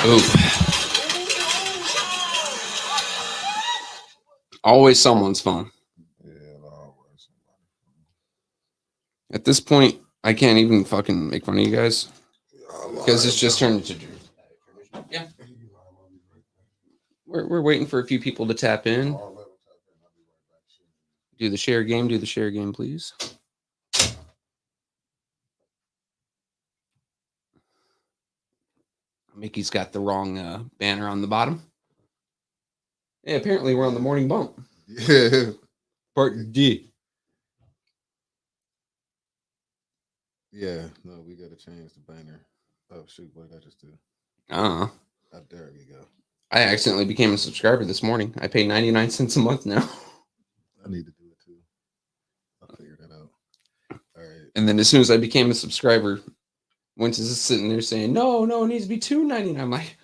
Ooh. Always someone's phone. Yeah, always. At this point, I can't even fucking make fun of you guys because it's Alive. just turned into. Yeah, we're waiting for a few people to tap in. Do the share game. Do the share game, please. Mickey's got the wrong banner on the bottom. Yeah, apparently we're on the morning bump. Yeah. Part D. Yeah, no, we gotta change the banner. Oh shoot, what did I just do? Uh, Oh, there we go. I accidentally became a subscriber this morning. I pay 99 cents a month now. I need to do it too. I'll figure that out. All right. And then as soon as I became a subscriber, Wintus is sitting there saying, no, it needs to be $2.99. I'm like,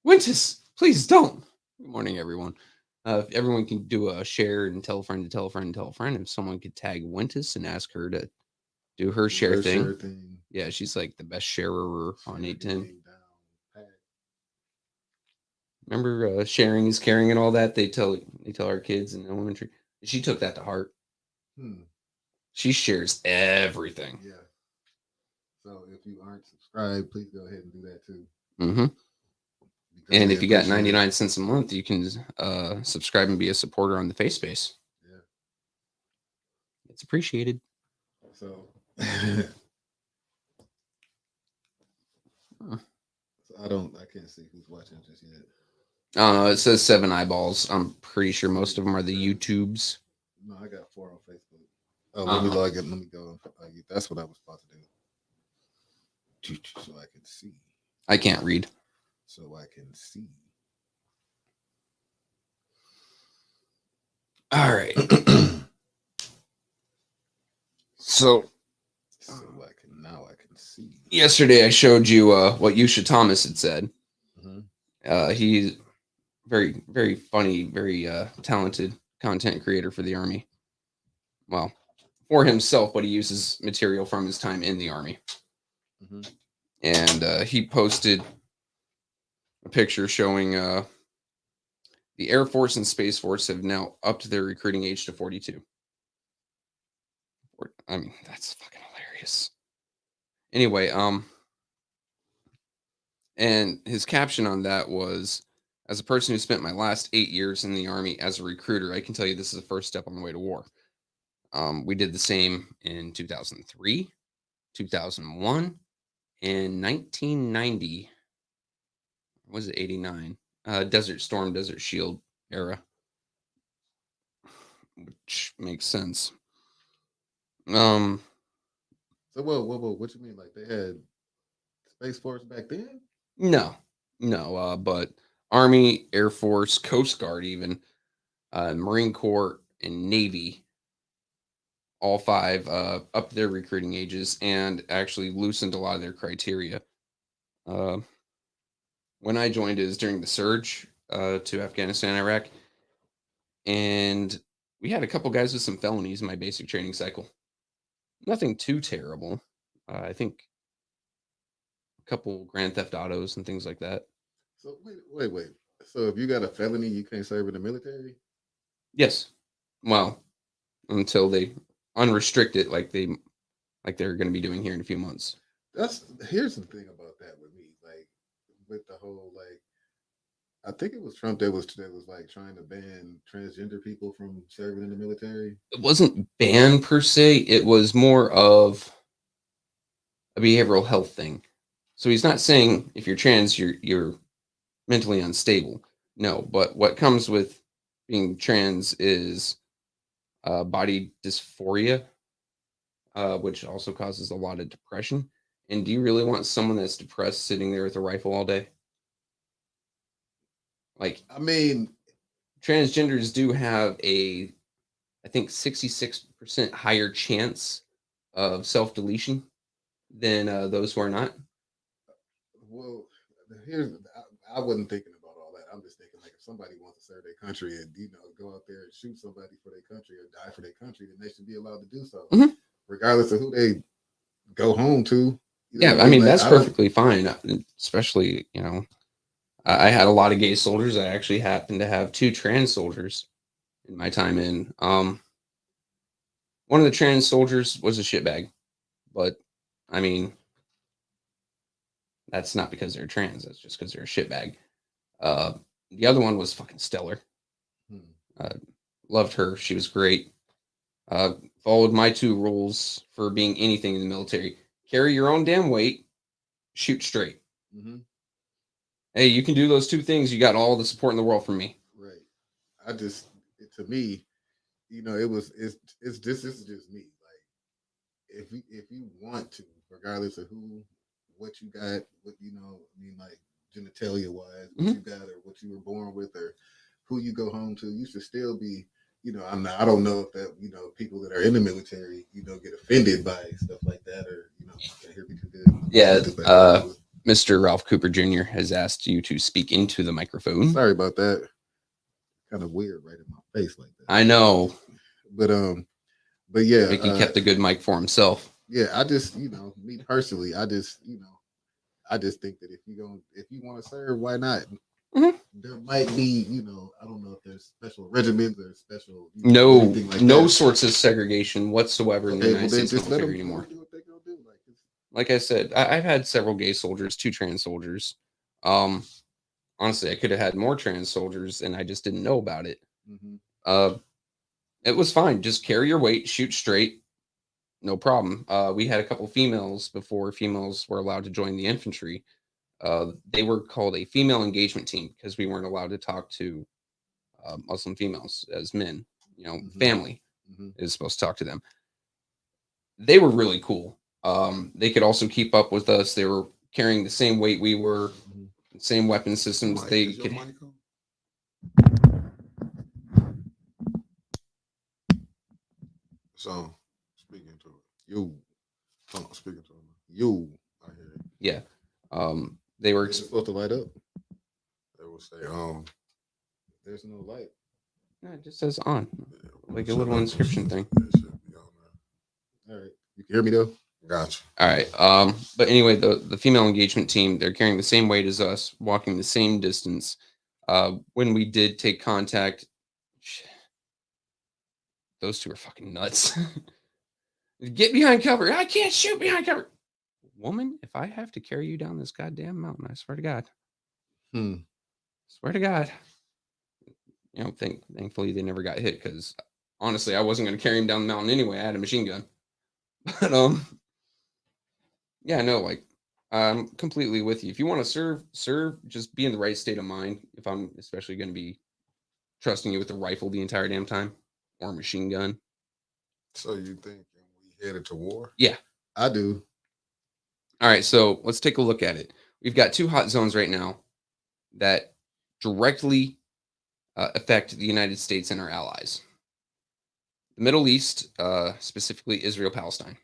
Wintus, please don't. Good morning, everyone. If everyone can do a share and tell a friend to tell a friend and tell a friend, if someone could tag Wintus and ask her to do her share thing. Yeah, she's like the best sharer on 810. Remember sharing is caring and all that? They tell our kids in elementary. She took that to heart. She shares everything. Yeah. So if you aren't subscribed, please go ahead and do that too. Mm-hmm. And if you got 99 cents a month, you can subscribe and be a supporter on the face space. Yeah. It's appreciated. So, I can't see who's watching just yet. It says 7 eyeballs. I'm pretty sure most of them are the YouTubes. No, I got 4 on Facebook. Oh, let me log in. Let me go. That's what I was about to do. So I can see. I can't read. So I can see. All right. So I can see. Yesterday I showed you what Yusha Thomas had said. Mm-hmm. He's very, very funny, very talented content creator for the Army. Well, for himself, but he uses material from his time in the Army. Mm-hmm. And he posted a picture showing the Air Force and Space Force have now upped their recruiting age to 42. I mean, that's fucking hilarious. Anyway, and his caption on that was, as a person who spent my last 8 years in the Army as a recruiter, I can tell you this is the first step on the way to war. We did the same in 2003, 2001, and 1990. Was it 89? Desert Storm, Desert Shield era, which makes sense. So whoa, what you mean? Like they had Space Force back then? No, but Army, Air Force, Coast Guard, even Marine Corps, and Navy, all 5 up their recruiting ages and actually loosened a lot of their criteria. When I joined is during the surge to Afghanistan, Iraq, and we had a couple guys with some felonies in my basic training cycle. Nothing too terrible. I think a couple Grand Theft Autos and things like that. So wait. So if you got a felony, you can't serve in the military? Yes. Well, until they unrestrict it, like they're going to be doing here in a few months. Here's the thing about that with me, like with the whole I think it was Trump that was like trying to ban transgender people from serving in the military. It wasn't banned per se. It was more of a behavioral health thing. So he's not saying if you're trans, you're mentally unstable. No, but what comes with being trans is body dysphoria, which also causes a lot of depression. And do you really want someone that's depressed sitting there with a rifle all day? Like, I mean, transgenders do have I think 66% higher chance of self-deletion than those who are not. Well, I wasn't thinking about all that. I'm just thinking like if somebody wants to serve their country and go out there and shoot somebody for their country or die for their country, then they should be allowed to do so, regardless of who they go home to. Yeah, I mean that's perfectly fine, especially I had a lot of gay soldiers. I actually happened to have two trans soldiers in my time in. One of the trans soldiers was a shitbag, but I mean, that's not because they're trans. That's just because they're a shitbag. Uh, the other one was fucking stellar. Hmm. Uh, Loved her. She was great. Uh, Followed my two rules for being anything in the military: carry your own damn weight, shoot straight. Mm-hmm. Hey, you can do those two things. You got all the support in the world from me. Right. I just to me, it was it's this is just me. Like if you want to, regardless of what you got, what I mean, like genitalia wise, what Mm-hmm. you got or what you were born with or who you go home to, you should still be. I don't know if that people that are in the military, get offended by stuff like that, or can hear me too good. Yeah, Get this back on. Mr. Ralph Cooper Jr. has asked you to speak into the microphone. Sorry about that. Kind of weird, right in my face like that. I know. But yeah, Mickey kept a good mic for himself. yeah. I just, me personally, I just think that if you want to serve, why not? Mm-hmm. There might be, I don't know if there's special regiments or special, anything like No that. sorts of segregation whatsoever in the United States just let them military anymore. do what they're gonna do. Like I said, I've had several gay soldiers, two trans soldiers. Um, Honestly, I could have had more trans soldiers, and I just didn't know about it. mm-hmm. Uh, it was fine. Just carry your weight, shoot straight, no problem. We had a couple females before females were allowed to join the infantry. They were called a female engagement team because we weren't allowed to talk to Muslim females as men. Mm-hmm. Family Mm-hmm. is supposed to talk to them. They were really cool. They could also keep up with us. They were carrying the same weight we were, Mm-hmm. same weapon systems. Mike, They is your could. mic on? So speaking to it, you, speaking to it, you, I hear it. Yeah. They were. Is it supposed to light up? They will say, there's no light. No, it just says on, Yeah, like a little inscription thing. It should be on there. All right, you can hear me though. Gotcha. All right. But anyway, the female engagement team, they're carrying the same weight as us, walking the same distance. When we did take contact, those two are fucking nuts. Get behind cover. I can't shoot behind cover. Woman, if I have to carry you down this goddamn mountain, I swear to God. Swear to God. Thankfully they never got hit because honestly, I wasn't going to carry him down the mountain anyway. I had a machine gun. But yeah, no, like I'm completely with you. If you want to serve, just be in the right state of mind. If I'm especially going to be trusting you with a rifle the entire damn time or a machine gun. So you think we headed to war? Yeah, I do. All right, so let's take a look at it. We've got two hot zones right now that directly affect the United States and our allies. The Middle East, specifically Israel, Palestine.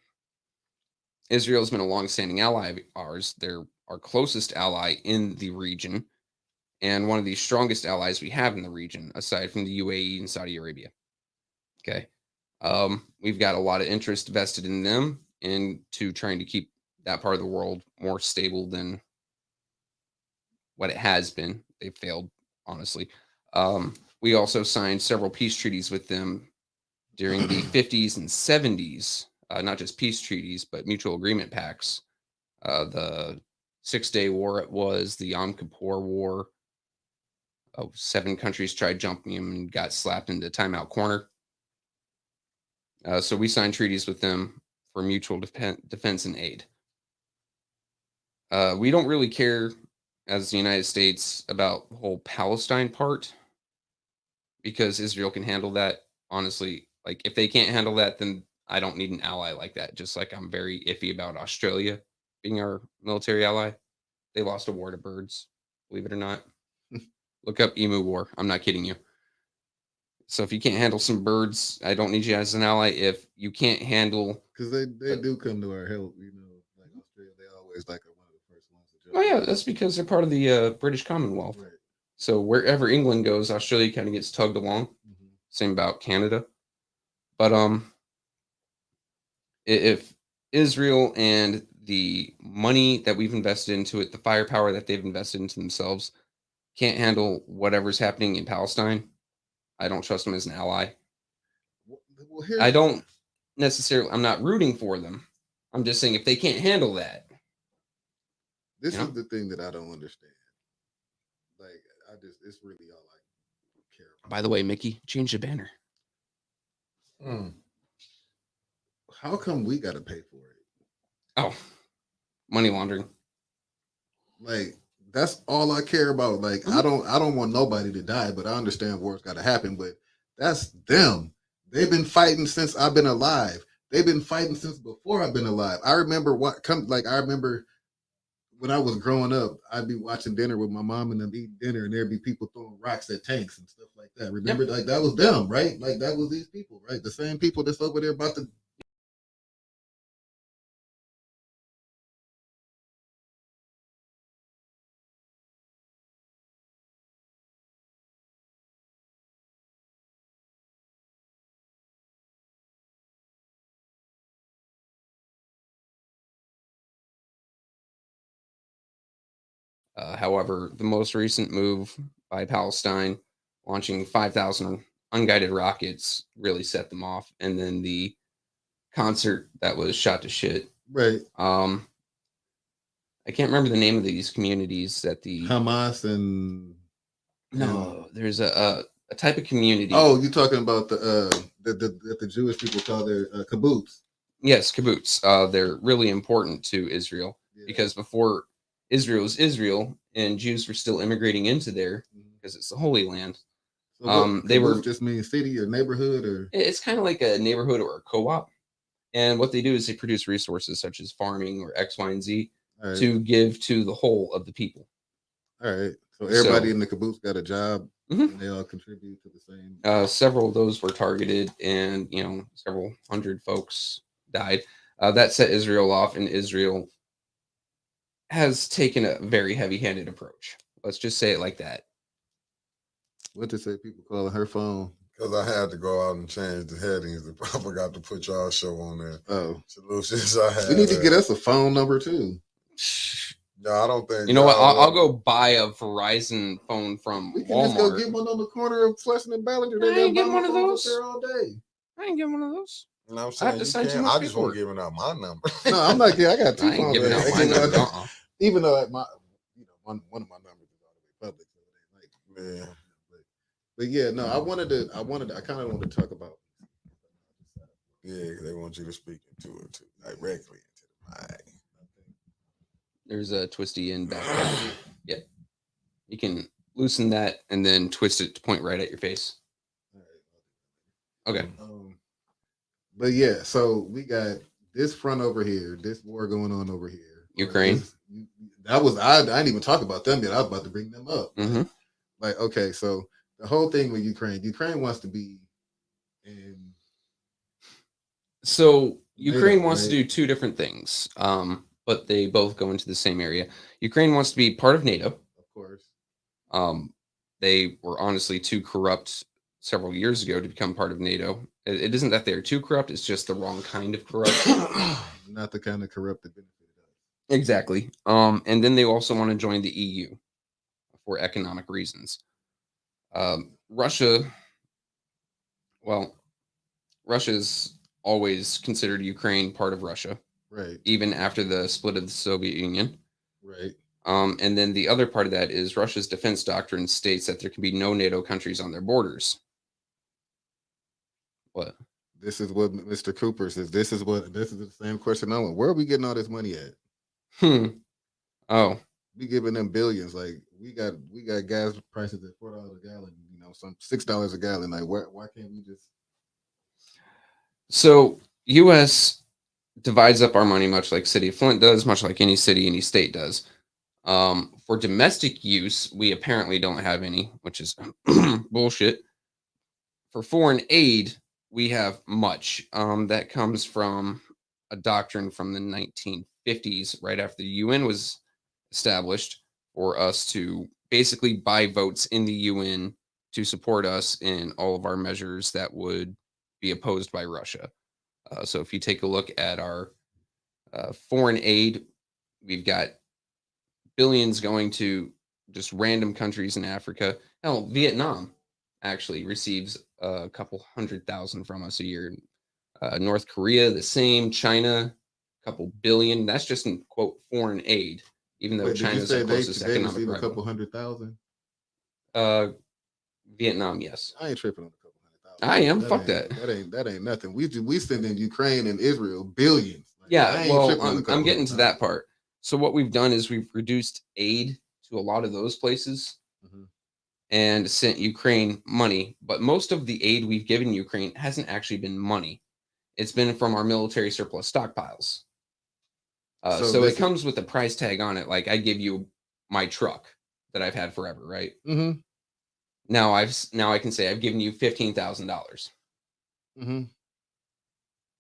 Israel has been a long-standing ally of ours. They're our closest ally in the region, and one of the strongest allies we have in the region, aside from the UAE and Saudi Arabia. Okay, we've got a lot of interest vested in them into trying to keep that part of the world more stable than what it has been. They've failed, honestly. We also signed several peace treaties with them during the 50s and 70s, not just peace treaties, but mutual agreement pacts. The 6 Day War, it was the Yom Kippur War. 7 countries tried jumping him and got slapped into timeout corner. So we signed treaties with them for mutual defense and aid. We don't really care as the United States about the whole Palestine part because Israel can handle that. Honestly, like if they can't handle that, then I don't need an ally like that. Just like I'm very iffy about Australia being our military ally. They lost a war to birds, believe it or not. Look up Emu War. I'm not kidding you. So if you can't handle some birds, I don't need you as an ally. If you can't handle, because they do come to our help. Like Australia, they always like one of the first ones to jump. Oh yeah, that's because they're part of the British Commonwealth. Right. So wherever England goes, Australia kind of gets tugged along. Mm-hmm. Same about Canada. But if Israel and the money that we've invested into it, the firepower that they've invested into themselves, can't handle whatever's happening in Palestine, I don't trust them as an ally. Well, I here's don't necessarily. I'm not rooting for them. I'm just saying if they can't handle that, this you is know. the thing that I don't understand. Like, it's really all I care about. By the way, Mickey, change the banner. Mm. How come we got to pay for it? Oh, money laundering. Like, that's all I care about. Like, Mhm. I don't want nobody to die, but I understand war's got to happen. But that's them. They've been fighting since I've been alive. They've been fighting since before I've been alive. I remember I remember when I was growing up, I'd be watching dinner with my mom and them eating dinner, and there'd be people throwing rocks at tanks and stuff like that. Remember, Yep. like that was them, right? Like that was these people, right? The same people that's over there about to. However, the most recent move by Palestine, launching 5,000 unguided rockets, really set them off. And then the concert that was shot to shit. Right. I can't remember the name of these communities that the Hamas and no, there's a type of community. oh, you talking about the Jewish people call their kibbutz? Yes, kibbutz. They're really important to Israel Yeah. because before Israel was Israel and Jews were still immigrating into there because it's the Holy Land. So what, They were. just mean city or neighborhood or It's kind of like a neighborhood or a co-op, and what they do is they produce resources such as farming or X, Y, and Z all right. to give to the whole of the people. All right. So everybody So- in the kibbutz got a job, Mhm. and they all contribute to the same. Several of those were targeted, and several hundred folks died. That set Israel off, and Israel has taken a very heavy-handed approach. Let's just say it like that. What to say? People calling her phone. Because I had to go out and change the headings. I forgot to put y'all show on there. Oh, Solutions I had. we need to get us a phone number too. No, I don't think. You know what? I'll go buy a Verizon phone from We can Walmart. just go get one on the corner of Flushing and Ballinger. I They ain't got getting one of phones up those. there all day. I ain't getting one of those. You know what I'm I saying? have to You sign too can't. much I just want paperwork. giving out my number. No, I'm not. I got two I ain't phones. giving out They my give number. out- Even though at my, one of my numbers is all the way public, so it ain't like. Yeah. But yeah, no, I kind of wanted to talk about. Yeah, they want you to speak into it too, directly into the mic. There's a twisty end back there. Yeah. You can loosen that and then twist it to point right at your face. Okay. But yeah, so we got this front over here, this war going on over here. Ukraine. I didn't even talk about them yet. I was about to bring them up. Mhm. Like, okay, so the whole thing with Ukraine wants to be in. So Ukraine NATO, wants to right? do two different things, but they both go into the same area. Ukraine wants to be part of NATO. Of course. They were honestly too corrupt several years ago to become part of NATO. It isn't that they're too corrupt; it's just the wrong kind of corrupt. Not the kind of corrupt that benefited us. Exactly. And then they also want to join the EU for economic reasons. Russia, well, Russia's always considered Ukraine part of Russia, Right. even after the split of the Soviet Union. Right. And then the other part of that is Russia's defense doctrine states that there can be no NATO countries on their borders. What? This is what Mr. Cooper says. This is the same question I want. Where are we getting all this money at? Oh. We giving them billions. Like we got gas prices at $4 a gallon, some $6 a gallon. Like why can't we just So US divides up our money much like City of Flint does, much like any city, any state does. For domestic use, we apparently don't have any, which is bullshit. For foreign aid, we have much. That comes from a doctrine from the 1950s, right after the UN was established, for us to basically buy votes in the UN to support us in all of our measures that would be opposed by Russia. So if you take a look at our foreign aid, we've got billions going to just random countries in Africa. Hell, Vietnam actually receives a couple 100,000 from us a year. North Korea, the same. China, a couple billion. That's just in quote foreign aid, even though Wait, did you China's our say closest they economic receive a rival. couple 100,000? Uh, Vietnam, yes. I ain't tripping on a couple I 100,000. am. Fuck that. That ain't nothing. We send in Ukraine and Israel billions. Like, Yeah, I ain't well, tripping on a I'm couple getting hundred to that thousand. part. So what we've done is we've reduced aid to a lot of those places Mhm. and sent Ukraine money, but most of the aid we've given Ukraine hasn't actually been money. It's been from our military surplus stockpiles. So So it this is. comes with a price tag on it. Like I give you my truck that I've had forever, right? Mm-hmm. Now I can say I've given you $15,000. Mm-hmm.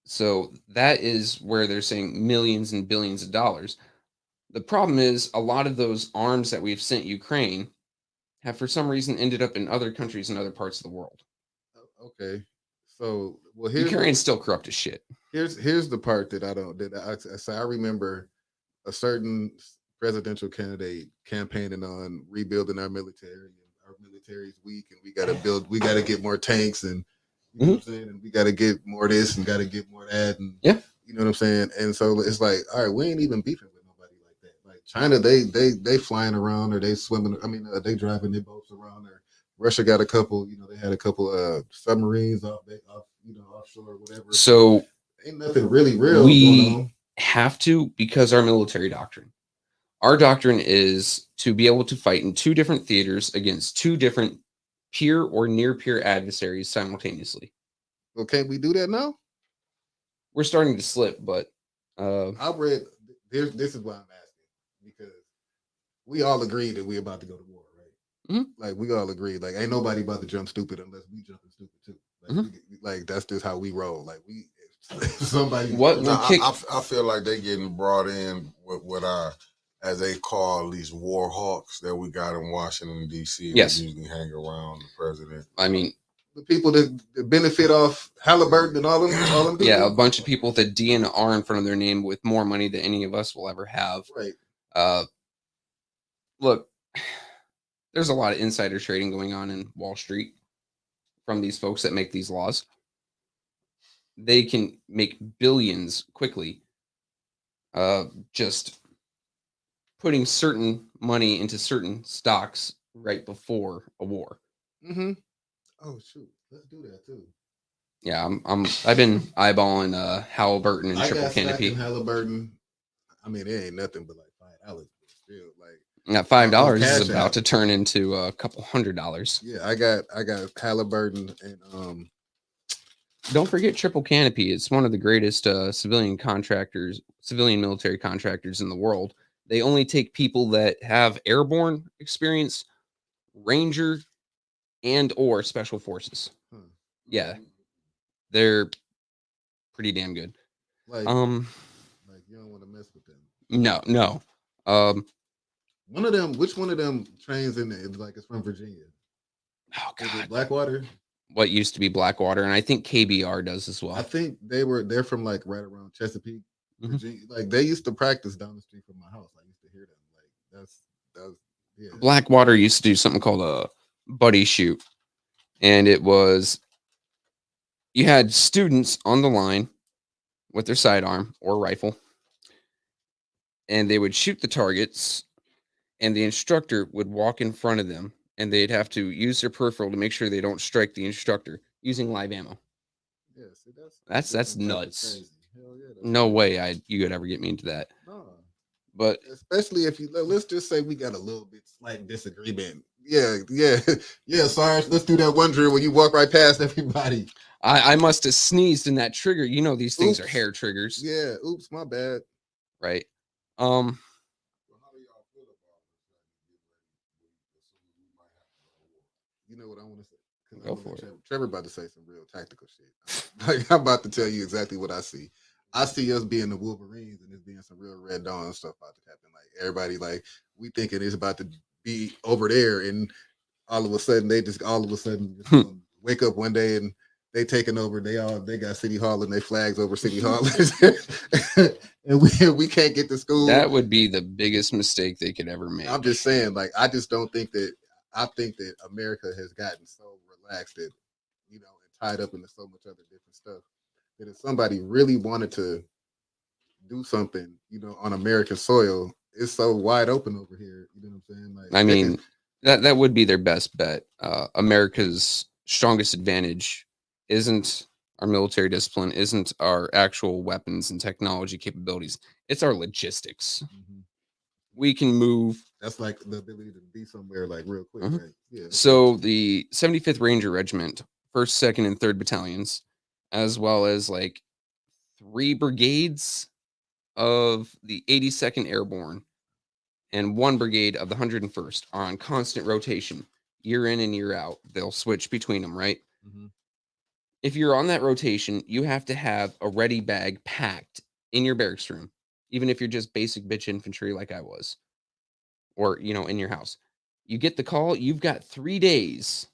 So that is where they're saying millions and billions of dollars. The problem is a lot of those arms that we've sent Ukraine have for some reason ended up in other countries in other parts of the world. Okay. So well, Ukraine's still corrupt as shit. here's the part that I don't so I remember a certain presidential candidate campaigning on rebuilding our military, and our military is weak and we got to get more tanks, and you know what I'm saying, and we got to get more of this and got to get more of that, and Yeah. you know what I'm saying. And so it's like, all right, we ain't even beefing with nobody like that. Like China, they flying around, or they swimming, I mean, they driving their boats around, or Russia got a couple, they had a couple submarines off offshore or whatever, but So ain't nothing really real going we on. have to, because our military doctrine. Our doctrine is to be able to fight in two different theaters against two different peer or near peer adversaries simultaneously. Well, can't we do that now? We're starting to slip, but I read this is why I'm asking, because we all agree that we about to go to war, right? Mhm. Like we all agree, like ain't nobody about to jump stupid unless we jumping stupid too. Like Mhm. like that's just how we roll. Like we if somebody what No, will kick? I feel like they getting brought in with our, as they call these war hawks that we got in Washington D.C. that Yes, usually hang around the president. I mean, the people that benefit off Halliburton and all them yeah, a people, bunch of people with a D and an R in front of their name with more money than any of us will ever have. right? Uh, look, there's a lot of insider trading going on in Wall Street from these folks that make these laws. They can make billions quickly, just putting certain money into certain stocks right before a war. Mm-hmm. Oh shoot, let's do that too. Yeah, I've been eyeballing Halliburton and I Triple got stock in Canopy. Halliburton. I mean, it ain't nothing but like $5, but still, like Now $5 is Cash about App. to turn into a couple $100. Yeah, I got Halliburton and Don't forget Triple Canopy. It's one of the greatest civilian military contractors in the world. They only take people that have airborne experience, ranger, and or special forces. huh, Yeah, they're pretty damn good. like Um, like you don't want to mess with them. no, no. Um, One of them, which one of them trains in there? Like it's from Virginia. oh Is it god, Blackwater? what used to be Blackwater, and I think KBR does as I well. think they're from like right around Chesapeake, Mhm. Virginia. Like they used to practice down the street from my house. I used to hear them. Like that's yeah. Blackwater used to do something called a buddy shoot, and it was you had students on the line with their sidearm or rifle, and they would shoot the targets, and the instructor would walk in front of them, and they'd have to use their peripheral to make sure they don't strike the instructor using live ammo. Yeah, see that's That's different type of nuts. crazy. Hell yeah, that's No crazy. way you could ever get me into that. No. But Especially if you let's just say we got a little bit slight disagreement. Yeah, yeah, yeah. Sorry, let's do that one drill where you walk right past everybody. I must have sneezed in that trigger. You know these things are Oops. hair triggers, Yeah, oops, my bad. right? Um, So how do y'all feel about You know what I want to say? Because I'm go gonna for let it. Trevor about to say some real tactical shit. Like I'm about to tell you exactly what I see. I see us being the Wolverines and it's being some real Red Dawn stuff about to happen. Like everybody, like we thinking it's about to be over there, and all of a sudden they just all of a sudden just gonna wake up one day and they taking over. They got City Hall and they flags over City Hall, and we can't get to school. That would be the biggest mistake they could ever make. I'm just saying, like, I just don't think that. I think that America has gotten so relaxed that, and tied up into so much other different stuff that if somebody really wanted to do something, on American soil, it's so wide open over here. You know what I'm saying? Like, I mean, that would be their best bet. America's strongest advantage isn't our military discipline, isn't our actual weapons and technology capabilities. It's our logistics. Mhm. We can move. That's like the ability to be somewhere like real quick, Mhm. right? Yeah. So the 75th Ranger Regiment, 1st, 2nd, and 3rd battalions, as well as like 3 brigades of the 82nd Airborne and 1 brigade of the 101st are on constant rotation, year in and year out. They'll switch between them, right? Mhm. If you're on that rotation, you have to have a ready bag packed in your barracks room, even if you're just basic bitch infantry like I was, or in your house. You get the call, you've got 3 days.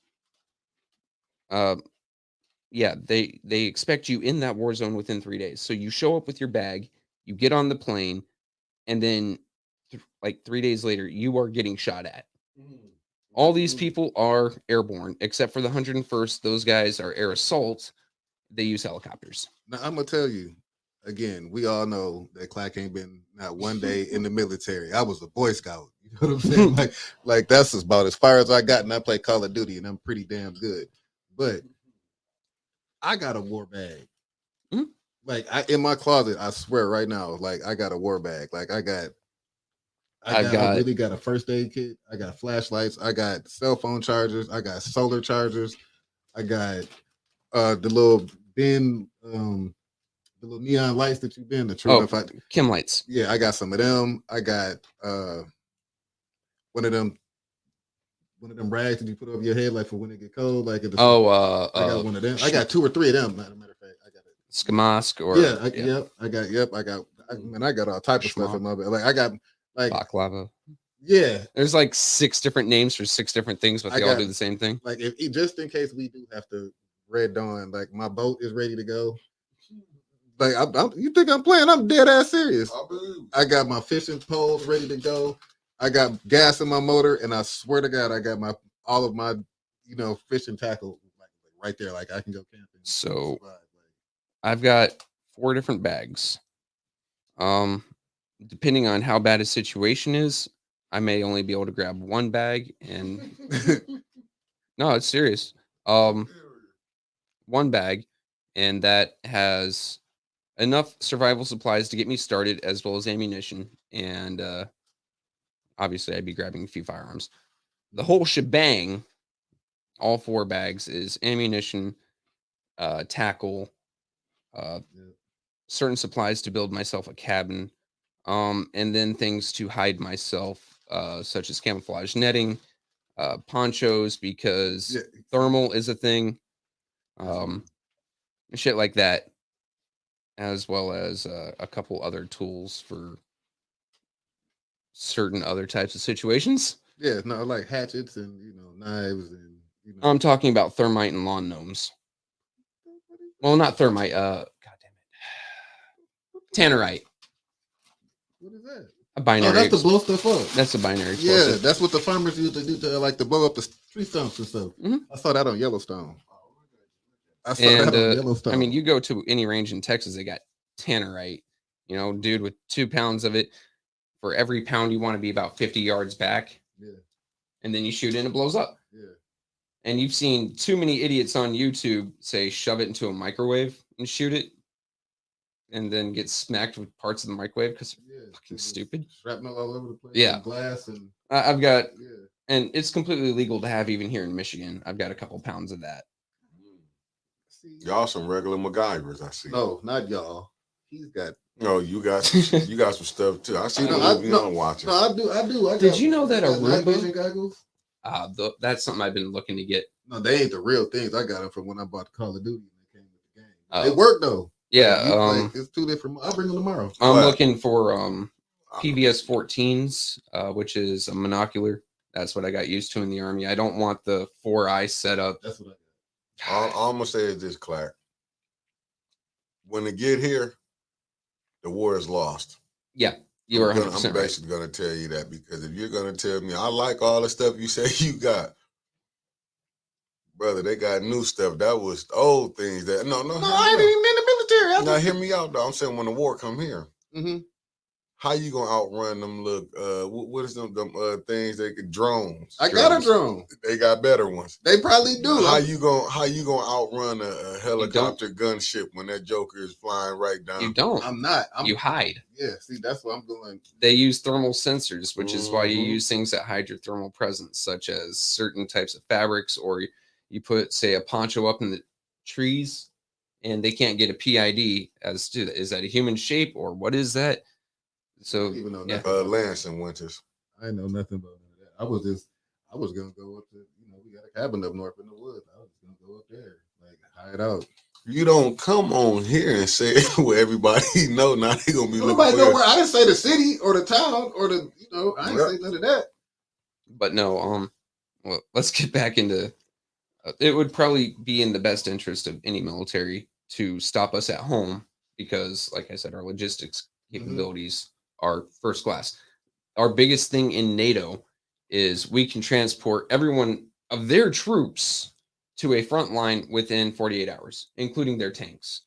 Yeah, they expect you in that war zone within 3 days. So you show up with your bag, you get on the plane, and then like 3 days later, you are getting shot at. All these people are airborne, except for the 101st. Those guys are air assault. They use helicopters. Now I'm gonna tell you again. We all know that Clack ain't been not one day in the military. I was a Boy Scout. You know what I'm saying? like that's about as far as I got, and I play Call of Duty, and I'm pretty damn good. But I got a war bag. Mhm. Like in my closet, I swear right now, like I got a war bag. Like I really got a first aid kit. I got flashlights. I got cell phone chargers. I got solar chargers. I got the little bin, the little neon lights that you've been. The true enough, chem lights. Yeah, I got some of them. I got one of them rags that you put over your head, like for when it get cold. Like I got one of them. I got 2 or 3 of them. Matter of fact, I got it. Skamask or I got all type of stuff in my bed. Like I got like baklava. Yeah, there's like 6 different names for 6 different things, but they all do the same thing. Like if just in case we do have to Red Dawn, like my boat is ready to go. Like you think I'm playing? I'm dead ass serious. I got my fishing poles ready to go. I got gas in my motor, and I swear to God, I got all of my fishing tackle right there. Like I can go camping. So I've got 4 different bags. Depending on how bad a situation is, I may only be able to grab 1 bag, and no, it's serious. 1 bag, and that has enough survival supplies to get me started, as well as ammunition, and obviously I'd be grabbing a few firearms. The whole shebang, all 4 bags, is ammunition, tackle, certain supplies to build myself a cabin, and then things to hide myself, such as camouflage netting, ponchos, because thermal is a thing, shit like that, as well as a couple other tools for certain other types of situations. Yeah, no, like hatchets and knives and I'm talking about thermite and lawn gnomes. Well, not thermite. God damn it, tannerite. What is that? A binary. Oh, that's to blow stuff up. That's a binary explosive. Yeah, that's what the farmers used to do to blow up the tree stumps and stuff. Mm-hmm. I saw that on Yellowstone. I mean, you go to any range in Texas, they got tannerite. Dude, with 2 pounds of it, for every pound you want to be about 50 yards back. Yeah. And then you shoot it and it blows up. Yeah. And you've seen too many idiots on YouTube say shove it into a microwave and shoot it, and then get smacked with parts of the microwave because they're fucking stupid. Shrapnel all over the place. Yeah. And glass and I've got, and it's completely legal to have even here in Michigan. I've got a couple pounds of that. Y'all some regular MacGyvers, I see. No, not y'all. He's got. No, you got some stuff too. I see the movie I'm watching. No, I do. Did you know that a Roomba goggles? That's something I've been looking to get. No, they ain't the real things. I got them from when I bought Call of Duty and they came with the game. They work though. Yeah, it's 2 different. I'll bring them tomorrow. I'm looking for PVS 14s, which is a monocular. That's what I got used to in the Army. I don't want the 4-eye setup. That's what I got. All I'm gonna say is this, Clack. When they get here, the war is lost. Yeah, you are 100% I'm right. basically gonna tell you that because if you're gonna tell me I like all the stuff you say you got, brother, they got new stuff. That was old things. That no, I ain't even in the military. now hear me out though. I'm saying when the war come here, Mm-hmm. how you gonna outrun them? Look, what is them things they could drones? I got a drone. They got better ones. They probably do. How you gonna outrun a helicopter gunship when that joker is flying right down? You don't. I'm not. You hide. Yeah, see, that's what I'm doing. They use thermal sensors, which is why you use things that hide your thermal presence, such as certain types of fabrics, or you put, say, a poncho up in the trees, and they can't get a PID as to is that a human shape or what is that? So Even know yeah, nothing about Lance and Winters. I know nothing about that. I was gonna go up to, we got a cabin up north in the woods. I was gonna go up there, like hide out. You don't come on here and say it where everybody know. Now they gonna be looking Nobody for know where. I didn't say the city or the town or the, I didn't say none of that. but no, well, let's get back into. It would probably be in the best interest of any military to stop us at home because, like I said, our logistics capabilities are first class. Our biggest thing in NATO is we can transport everyone of their troops to a front line within 48 hours, including their tanks.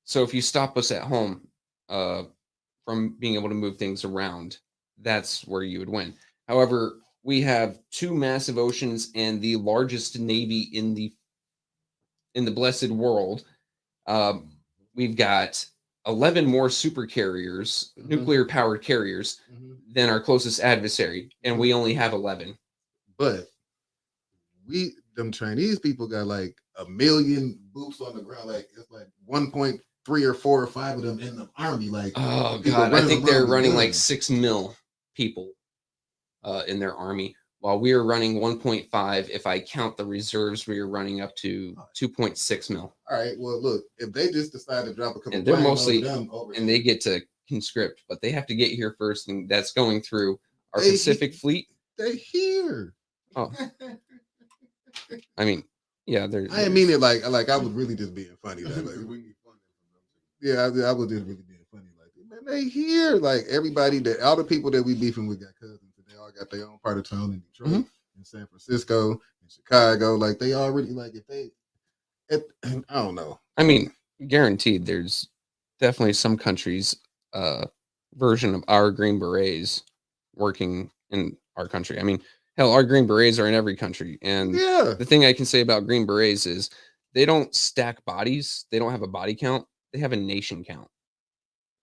So if you stop us at home from being able to move things around, that's where you would win. However, we have two massive oceans and the largest navy in the blessed world. We've got 11 more super carriers, nuclear powered carriers, than our closest adversary, and we only have 11. But them Chinese people got like 1 million boots on the ground. Like it's like 1.3 or 4 or 5 of them in the army. Like, oh god, I think they're running like 6 mil people in their army, while we are running 1.5. If I count the reserves, we are running up to 2.6 mil. All right. Well, look, if they just decide to drop a couple, and they're mostly, and they get to conscript, but they have to get here first, and that's going through our Pacific Fleet. They're here. Oh, I mean, yeah, they're. I didn't mean it like I was really just being funny. Like, yeah, I was just really being funny. Like, man, they here. Like everybody all the people that we beefing with got cousins, and they all got their own part of town in Detroit, in San Francisco, in Chicago. Like they already like I don't know. I mean, guaranteed, there's definitely some countries' version of our Green Berets working in our country. I mean, hell, our Green Berets are in every country. And the thing I can say about Green Berets is they don't stack bodies. They don't have a body count. They have a nation count.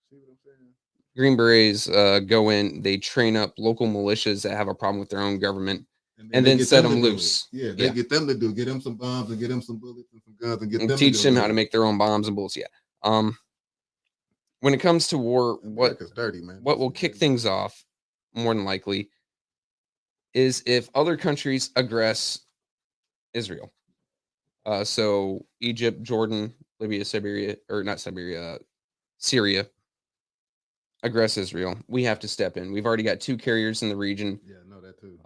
See what I'm saying? Green Berets go in, they train up local militias that have a problem with their own government, and then set them loose. Yeah, they get them to get them some bombs and get them some bullets and some guns and get them teach them how to make their own bombs and bullets. Yeah. When it comes to war, what dirty, man. What will kick things off more than likely is if other countries aggress Israel. So Egypt, Jordan, Libya, Siberia, or not Siberia, Syria aggress Israel. We have to step in. We've already got 2 carriers in the region. Yeah, I know that too.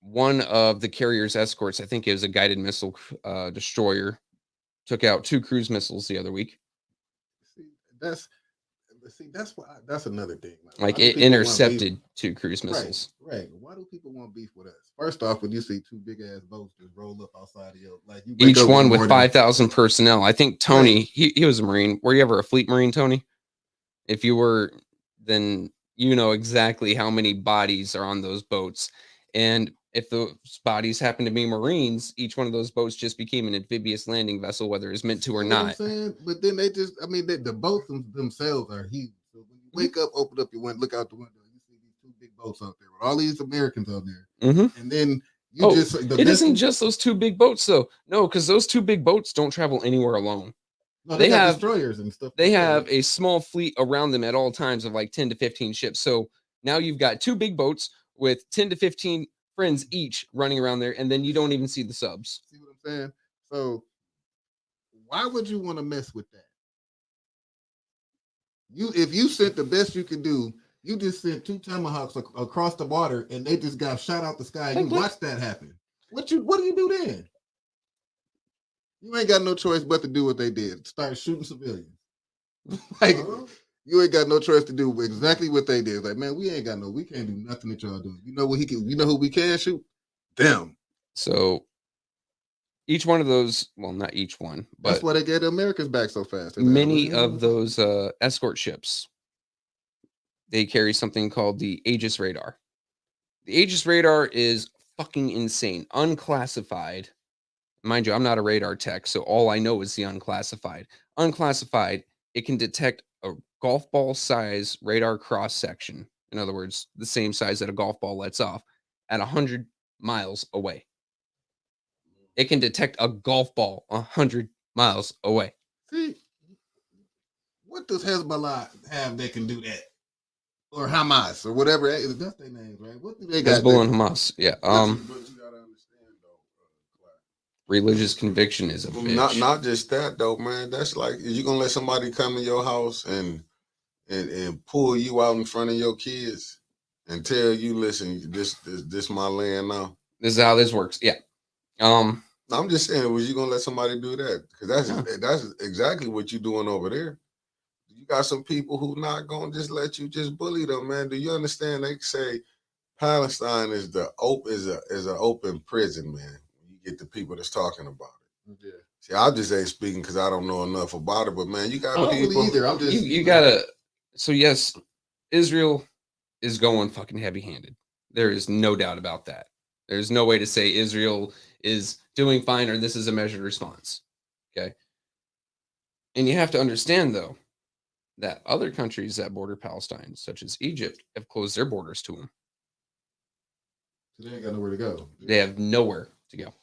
One of the carrier's escorts, I think it was a guided missile destroyer, took out 2 cruise missiles the other week. That's another thing. Like it intercepted 2 cruise missiles. Right. Why do people want beef with us? First off, when you see 2 big ass boats just roll up outside of you, like each one with 5,000 personnel. I think Tony, he was a Marine. Were you ever a fleet Marine, Tony? If you were, then you know exactly how many bodies are on those boats. And if those bodies happen to be Marines, each one of those boats just became an amphibious landing vessel, whether it's meant to or not. But then the boats themselves are huge. So when you wake up, open up your window, look out the window, you see these 2 big boats out there with all these Americans out there. And then it isn't just those 2 big boats, though. No, because those 2 big boats don't travel anywhere alone. No, they have destroyers and stuff. They have a small fleet around them at all times of like 10 to 15 ships. So now you've got 2 big boats with 10 to 15 friends each running around there, and then you don't even see the subs. See what I'm saying? So why would you want to mess with that? If you sent the best you could do, you just sent 2 Tomahawks across the water, and they just got shot out the sky. And you watched that happen. What do you do then? You ain't got no choice but to do what they did. Start shooting civilians. Like you ain't got no choice to do exactly what they did. Like, man, we can't do nothing that y'all doing. You know what you know who we can shoot? Them. So each one of those, well, not each one, That's but why they get the Americans back so fast. many of those escort ships, they carry something called the Aegis radar. The Aegis radar is fucking insane, unclassified. Mind you, I'm not a radar tech, so all I know is the unclassified. Unclassified, it can detect a golf ball size radar cross section. In other words, the same size that a golf ball lets off at 100 miles away. It can detect a golf ball 100 miles away. See, what does Hezbollah have that can do that? Or Hamas or whatever that's their names, right? What do they got? Hezbollah and Hamas, yeah. But you gotta understand though, Religious conviction is a bitch. not just that though, man. That's like you gonna let somebody come in your house and pull you out in front of your kids and tell you, listen, this my land now. This is how this works. Yeah. I'm just saying, was you gonna let somebody do that? Because that's exactly what you're doing over there. You got some people who not gonna just let you just bully them, man. Do you understand? They say Palestine is an open prison, man. You get the people that's talking about it. Yeah. See, I just ain't speaking because I don't know enough about it, but man, you got I don't people. really either. I'm just you gotta. So yes, Israel is going fucking heavy-handed. There is no doubt about that. There's no way to say Israel is doing fine or this is a measured response. Okay. And you have to understand though that other countries that border Palestine, such as Egypt, have closed their borders to them. So they ain't got nowhere to go. They have nowhere to go.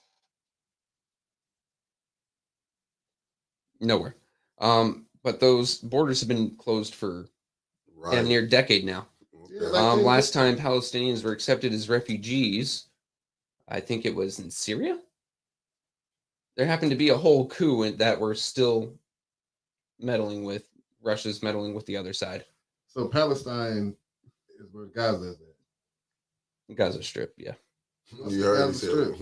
Nowhere. But those borders have been closed for damn near a decade now. Yeah, like Last time Palestinians were accepted as refugees, I think it was in Syria. There happened to be a whole coup that we're still meddling with. Russia's meddling with the other side. So Palestine is where Gaza is at. Gaza Strip, yeah. You heard Gaza Strip.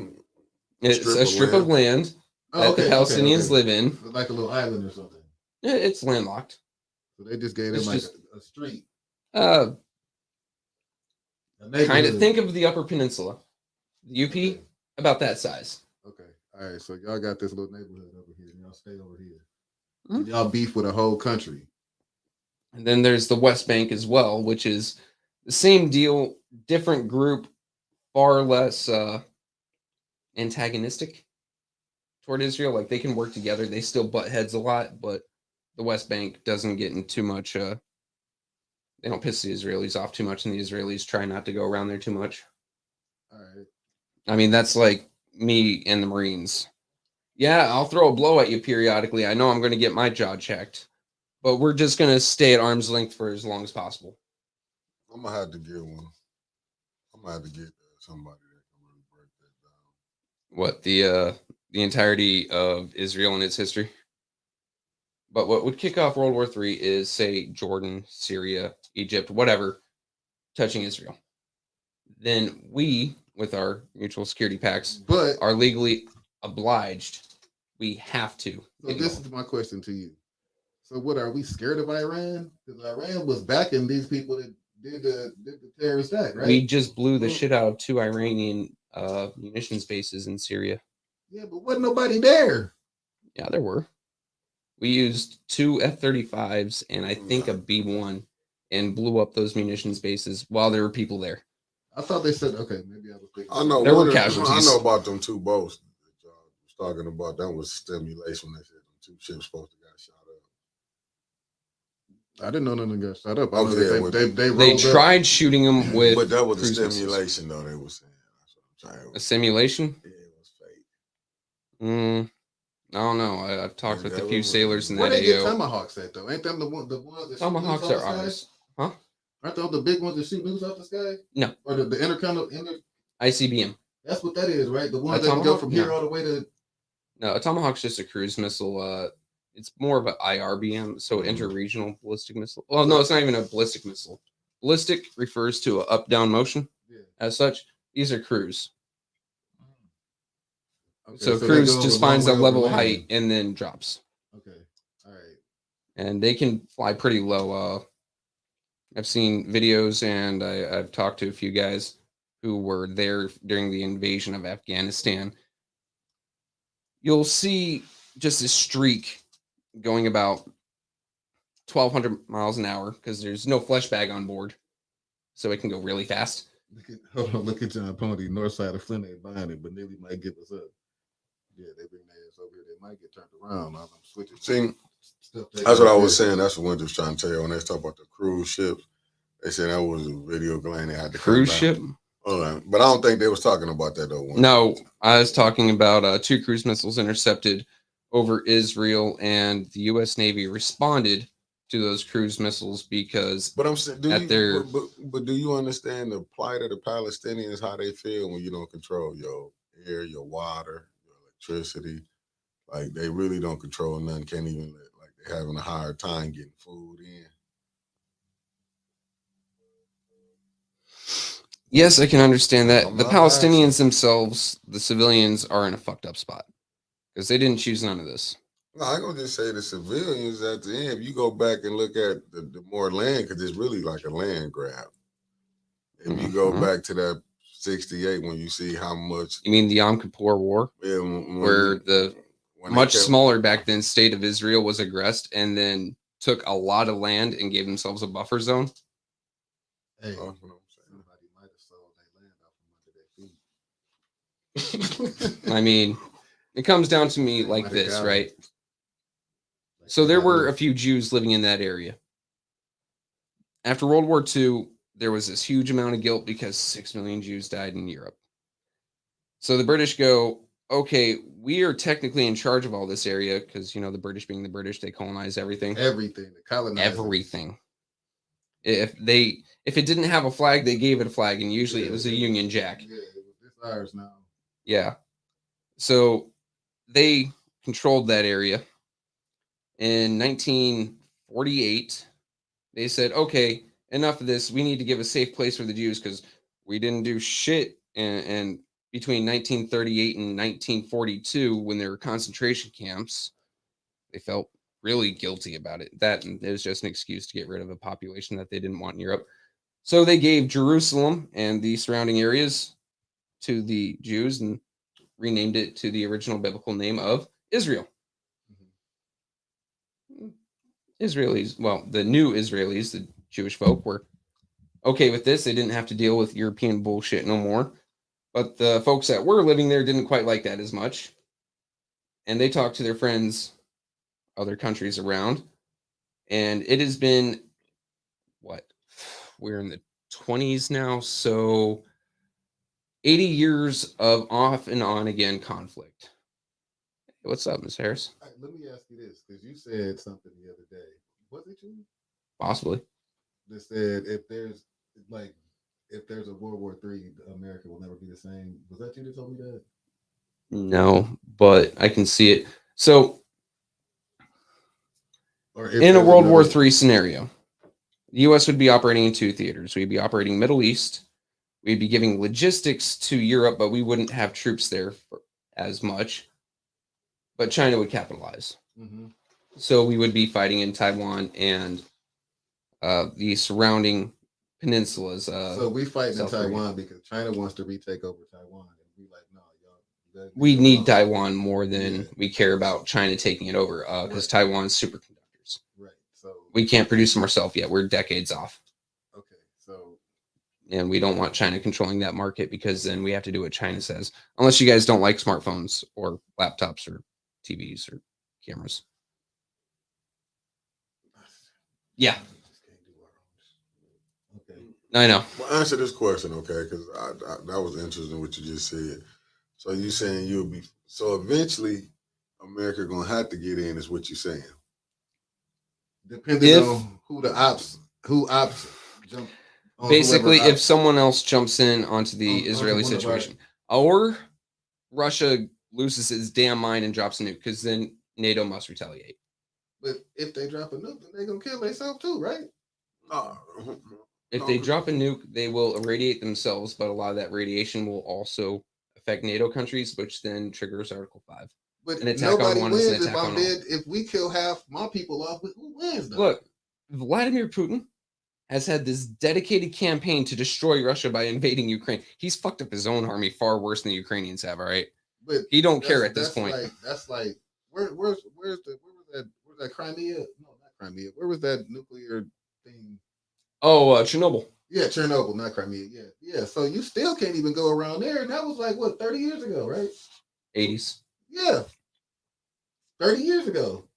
It's a strip of land that the Palestinians live in. Like a little island or something. Yeah, it's landlocked. So they just gave them like a street. Kind of think of the Upper Peninsula, the UP, about that size. Okay, all right. So y'all got this little neighborhood over here, and y'all stay over here. Mm-hmm. Y'all beef with a whole country. And then there's the West Bank as well, which is the same deal, different group, far less antagonistic toward Israel. Like they can work together. They still butt heads a lot, but the West Bank doesn't get in too much. They don't piss the Israelis off too much, and the Israelis try not to go around there too much. All right. I mean, that's like me and the Marines. Yeah, I'll throw a blow at you periodically. I know I'm going to get my jaw checked, but we're just going to stay at arm's length for as long as possible. I'm going to have to get one. I'm going to have to get somebody that can really break that down. What, the entirety of Israel and its history? But what would kick off World War III is, say, Jordan, Syria, Egypt, whatever, touching Israel. Then we, with our mutual security pacts, are legally obliged. We have to. So this is my question to you. So what, are we scared of Iran? Because Iran was backing these people that did the terrorist act, right? We just blew the shit out of 2 Iranian munitions bases in Syria. Yeah, but wasn't nobody there. Yeah, there were. We used 2 F-35s and I think a B-1 and blew up those munitions bases while there were people there. I thought they said, okay, maybe I was thinking. I know there were casualties. I know about them 2 boats that y'all was talking about. That was stimulation. They said them 2 ships supposed to got shot up. I didn't know nothing got shot up. They tried shooting them with. But that was a stimulation, though. They were saying. That's what I'm saying. A simulation? Yeah, it was fake. I don't know. I've talked with a few sailors in that AO. Where they get Oh. tomahawks at though? Ain't them the ones that tomahawks are ours? Huh? Aren't those the big ones that shoot nukes out the sky? No. Or the intercontinental ICBM. That's what that is, right? The ones that can go from here all the way to. No, a tomahawk's just a cruise missile. It's more of an IRBM, so interregional ballistic missile. Well, no, it's not even a ballistic missile. Ballistic refers to an up-down motion. Yeah. As such, these are cruise. Okay, So they cruise go just long finds a way over level land. height and then drops. Okay, all right. And they can fly pretty low. I've seen videos and I've talked to a few guys who were there during the invasion of Afghanistan. You'll see just a streak going about 1,200 miles an hour because there's no flesh bag on board, so it can go really fast. Hold on, look at John Pony, north side of Flint ain't buying it, but Nilly might give us up. Yeah, they bring their ass over here. They might get turned around. I'm switching. See, Stuff that's what I was saying. That's what Winter's trying to tell you when they talk about the cruise ships. They said that was a video Glenn they had to Cruise come ship? back. All right. But I don't think they was talking about that though. Winter. No, I was talking about 2 cruise missiles intercepted over Israel, and the U.S. Navy responded to those cruise missiles because But I'm saying, at their but do you understand the plight of the Palestinians? How they feel when you don't control your air, your water, your electricity? Like they really don't control nothing. Can't even like they're having a hard time getting food in. Yes, I can understand that. I'm The asking. Palestinians themselves, the civilians, are in a fucked up spot because they didn't choose none of this. No, I'm gonna just say the civilians at the end. If you go back and look at the more land, because it's really like a land grab. If you go back to that 68, when you see how much, You mean the Yom Kippur War, yeah, where the when much smaller back then state of Israel was aggressed and then took a lot of land and gave themselves a buffer zone? Hey, Oh, somebody might have sold their land off from under their feet. I mean, it comes down to me They like might have this, got right? it. Like So they there got were a loose. few Jews living in that area. After World War II, there was this huge amount of guilt because 6 million Jews died in Europe. So the British go, okay, we are technically in charge of all this area because, you know, the British being the British, they colonize everything. Everything, the colonizers. Everything. If it didn't have a flag, they gave it a flag, and usually it was a Union Jack. Yeah, it's ours now. Yeah. So they controlled that area. In 1948, they said, okay, enough of this. We need to give a safe place for the Jews because we didn't do shit. And between 1938 and 1942, when there were concentration camps, they felt really guilty about it. That it was just an excuse to get rid of a population that they didn't want in Europe. So they gave Jerusalem and the surrounding areas to the Jews and renamed it to the original biblical name of Israel. Israelis, well, the new Israelis, the Jewish folk, were okay with this. They didn't have to deal with European bullshit no more. But the folks that were living there didn't quite like that as much. And they talked to their friends, other countries around. And it has been, what? We're in the 20s now. So 80 years of off and on again conflict. Hey, what's up, Miss Harris? All right, let me ask you this, because you said something the other day. Was it you Possibly. that said if there's a World War III, America will never be the same? Was that you that told me that? No, but I can see it. So Or in a World War III scenario, the U.S. would be operating in 2 theaters. We'd be operating Middle East. We'd be giving logistics to Europe, but we wouldn't have troops there as much. But China would capitalize. Mm-hmm. So we would be fighting in Taiwan and the surrounding peninsulas. So we fighting in South Korea. Taiwan because China wants to retake over Taiwan, and we like, no, y'all. We need Taiwan more than Yeah. we care about China taking it over because Right. Taiwan's superconductors. Right. So We can't produce them ourselves yet. We're decades off. okay. So And we don't want China controlling that market because then we have to do what China says. Unless you guys don't like smartphones or laptops or TVs or cameras. Yeah. Okay. I know. Well, answer this question, okay? Because that was interesting what you just said. So you saying you'll be so eventually America gonna have to get in, is what you're saying. Depending on who ops jump. Basically, if someone else jumps in onto the Israeli onto one of our- situation, or Russia loses its damn mind and drops a nuke, because then NATO must retaliate. But if they drop a nuke, then they're gonna kill themselves too, right? If they drop a nuke, they will irradiate themselves, but a lot of that radiation will also affect NATO countries, which then triggers Article 5. But An attack on nobody one is an wins if attack I'm on all. dead. If we kill half my people off, who wins though? Look, Vladimir Putin has had this dedicated campaign to destroy Russia by invading Ukraine. He's fucked up his own army far worse than the Ukrainians have, all right? But He don't care at this point. That's like where's that Crimea? No, not Crimea. Where was that nuclear thing? Oh, Chernobyl. Yeah, Chernobyl, not Crimea. Yeah. So you still can't even go around there, and that was like what 30 years ago, right? 80s. Yeah, 30 years ago.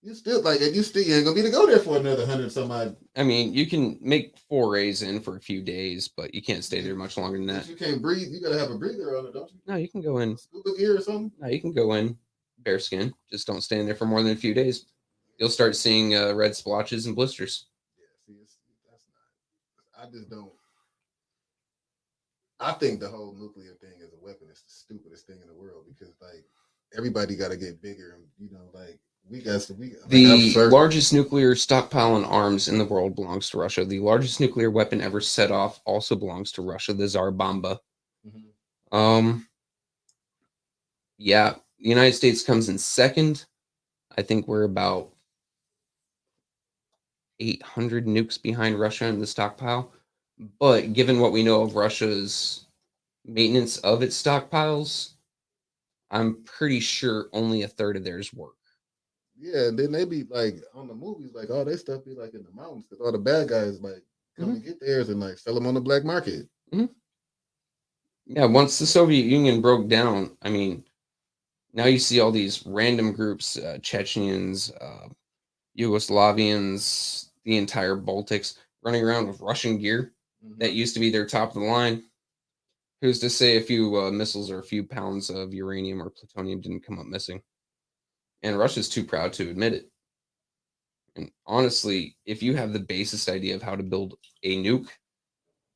You still like, and you ain't gonna be to go there for another 100 some odd. I mean, you can make forays in for a few days, but you can't stay there much longer than that. You can't breathe. You gotta have a breather on it, don't you? No, you can go in. Scuba gear or something. No, you can go in bare skin. Just don't stay in there for more than a few days. You'll start seeing red splotches and blisters. Yeah, see, that's not. I just don't. I think the whole nuclear thing as a weapon is the stupidest thing in the world because like everybody got to get bigger, and like the largest nuclear stockpile in arms in the world belongs to Russia. The largest nuclear weapon ever set off also belongs to Russia, the Tsar Bomba. Mm-hmm. Yeah, the United States comes in second. I think we're about 800 nukes behind Russia in the stockpile. But given what we know of Russia's maintenance of its stockpiles, I'm pretty sure only a third of theirs work. Yeah, and then they be like on the movies, like all their stuff be like in the mountains because all the bad guys like come and get theirs and like sell them on the black market. Mm-hmm. Yeah, once the Soviet Union broke down, I mean, now you see all these random groups, Chechens, Yugoslavians, the entire Baltics, running around with Russian gear that used to be their top of the line. Who's to say a few missiles or a few pounds of uranium or plutonium didn't come up missing? And Russia's too proud to admit it. And honestly, if you have the basest idea of how to build a nuke,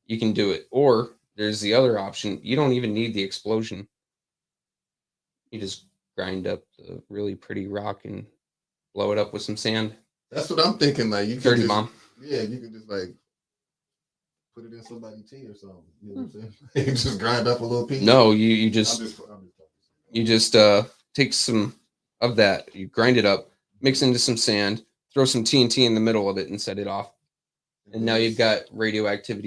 you can do it. Or there's the other option. You don't even need the explosion. You just grind up the really pretty rock and blow it up with some sand. That's what I'm thinking. Like you can dirty just, bomb. Yeah, you can just like put it in somebody's tea or something. You know what I'm saying? You can just grind up a little piece. No, you just take some of that, you grind it up, mix into some sand, throw some TNT in the middle of it, and set it off. And now you've got radioactive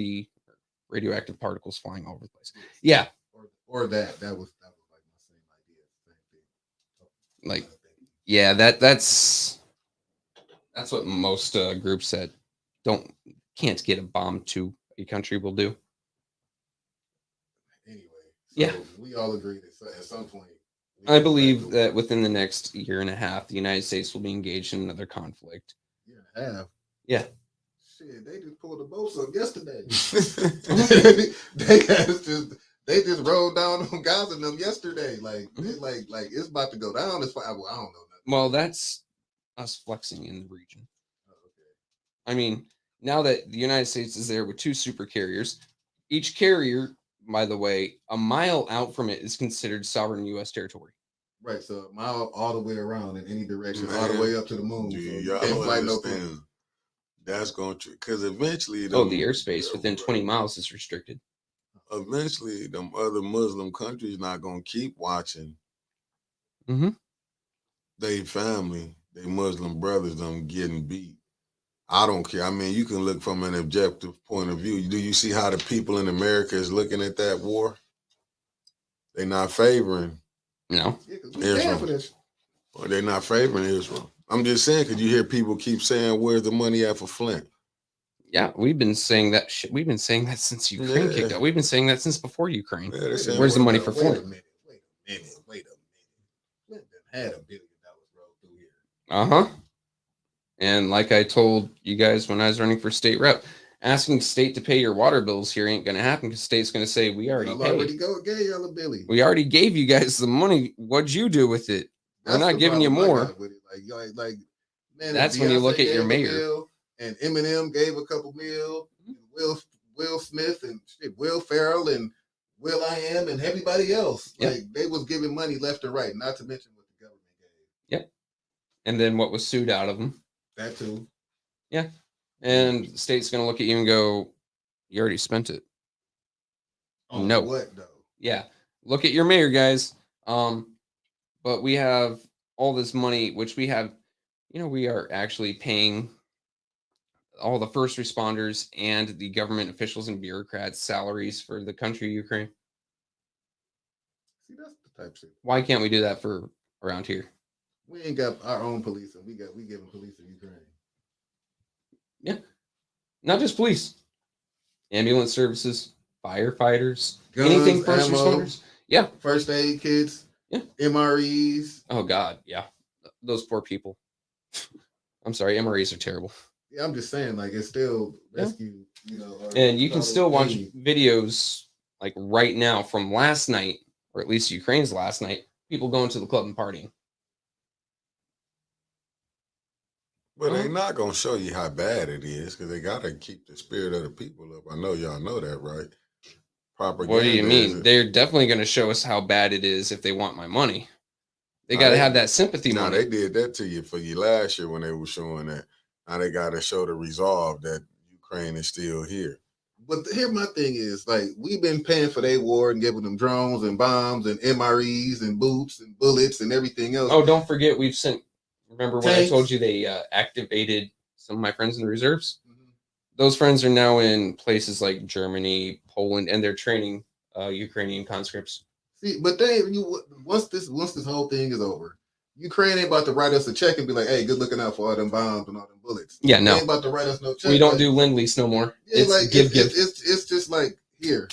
particles flying all over the place. Yeah. Or that was like my same idea. Same thing. Like, yeah, that's what most groups that can't get a bomb to a country will do. Anyway, so yeah, we all agree that at some point. I believe that within the next year and a half, the United States will be engaged in another conflict. Year and a half? Yeah. Shit, they just pulled the boats up yesterday. they just rolled down on Gaza and them yesterday. Like it's about to go down. Well, I don't know nothing. Well, that's us flexing in the region. Oh, okay. I mean, now that the United States is there with 2 super carriers, each carrier, by the way, a mile out from it is considered sovereign U.S. territory. Right, so a mile all the way around in any direction, all the way up to the moon. Dude, so y'all don't understand. That's going to, because eventually... the airspace within 20 miles is restricted. Eventually, them other Muslim countries not going to keep watching they family, they Muslim brothers, them getting beat. I don't care. I mean, you can look from an objective point of view. Do you see how the people in America is looking at that war? They're not favoring Israel. Or they're not favoring Israel. I'm just saying, because you hear people keep saying, where's the money at for Flint? Yeah, we've been saying that shit. We've been saying that since Ukraine kicked out. We've been saying that since before Ukraine. Yeah, where's the money for Flint? Wait a minute. Flint had $1 billion rolled through here. Uh-huh. And like I told you guys when I was running for state rep, asking state to pay your water bills here ain't going to happen because state's going to say, we already paid. We already gave you guys the money. What'd you do with it? We're not giving you more. Like, man, that's when you look at your mayor. And Eminem gave a couple mil. Will Smith and Will Ferrell and Will I Am and everybody else. Yep. Like they was giving money left and right, not to mention what the government gave. Yep. And then what was sued out of them. That too. Yeah. And the state's going to look at you and go, you already spent it. On what, though? Yeah. look at your mayor, guys. But we have all this money, which we have, we are actually paying all the first responders and the government officials and bureaucrats salaries for the country of Ukraine. See, that's the type shit. Why can't we do that for around here? We ain't got our own police, and we giving police to Ukraine. Yeah, not just police, ambulance services, firefighters, Guns, anything first ammo, responders. Yeah, first aid kits, yeah, MREs. Oh God, yeah, those poor people. I'm sorry, MREs are terrible. Yeah, I'm just saying, like it's still Yeah. rescue, And you can still watch aid. videos like right now from last night, or at least Ukraine's last night. People going to the club and partying. But they not gonna show you how bad it is because they gotta keep the spirit of the people up. I know y'all know that, right? Propaganda. What do you mean? is- They're definitely going to show us how bad it is if they want my money. They Nah, got to they- have that sympathy Now money. they did that to you for you last year when they were showing that. Now they gotta show the resolve that Ukraine is still here. But here, my thing is, like, we've been paying for their war and giving them drones and bombs and MREs and boots and bullets and everything else. Oh, don't forget we've sent. Remember when I Tanks. told you they activated some of my friends in the reserves? Mhm. Those friends are now in places like Germany, Poland, and they're training Ukrainian conscripts. See, but once this whole thing is over, Ukraine ain't about to write us a check and be like, "Hey, good looking out for all them bombs and all them bullets." Yeah, They no, ain't about to write us no check. we don't like, do lend lease no more. Yeah, It's like give. it's just like here,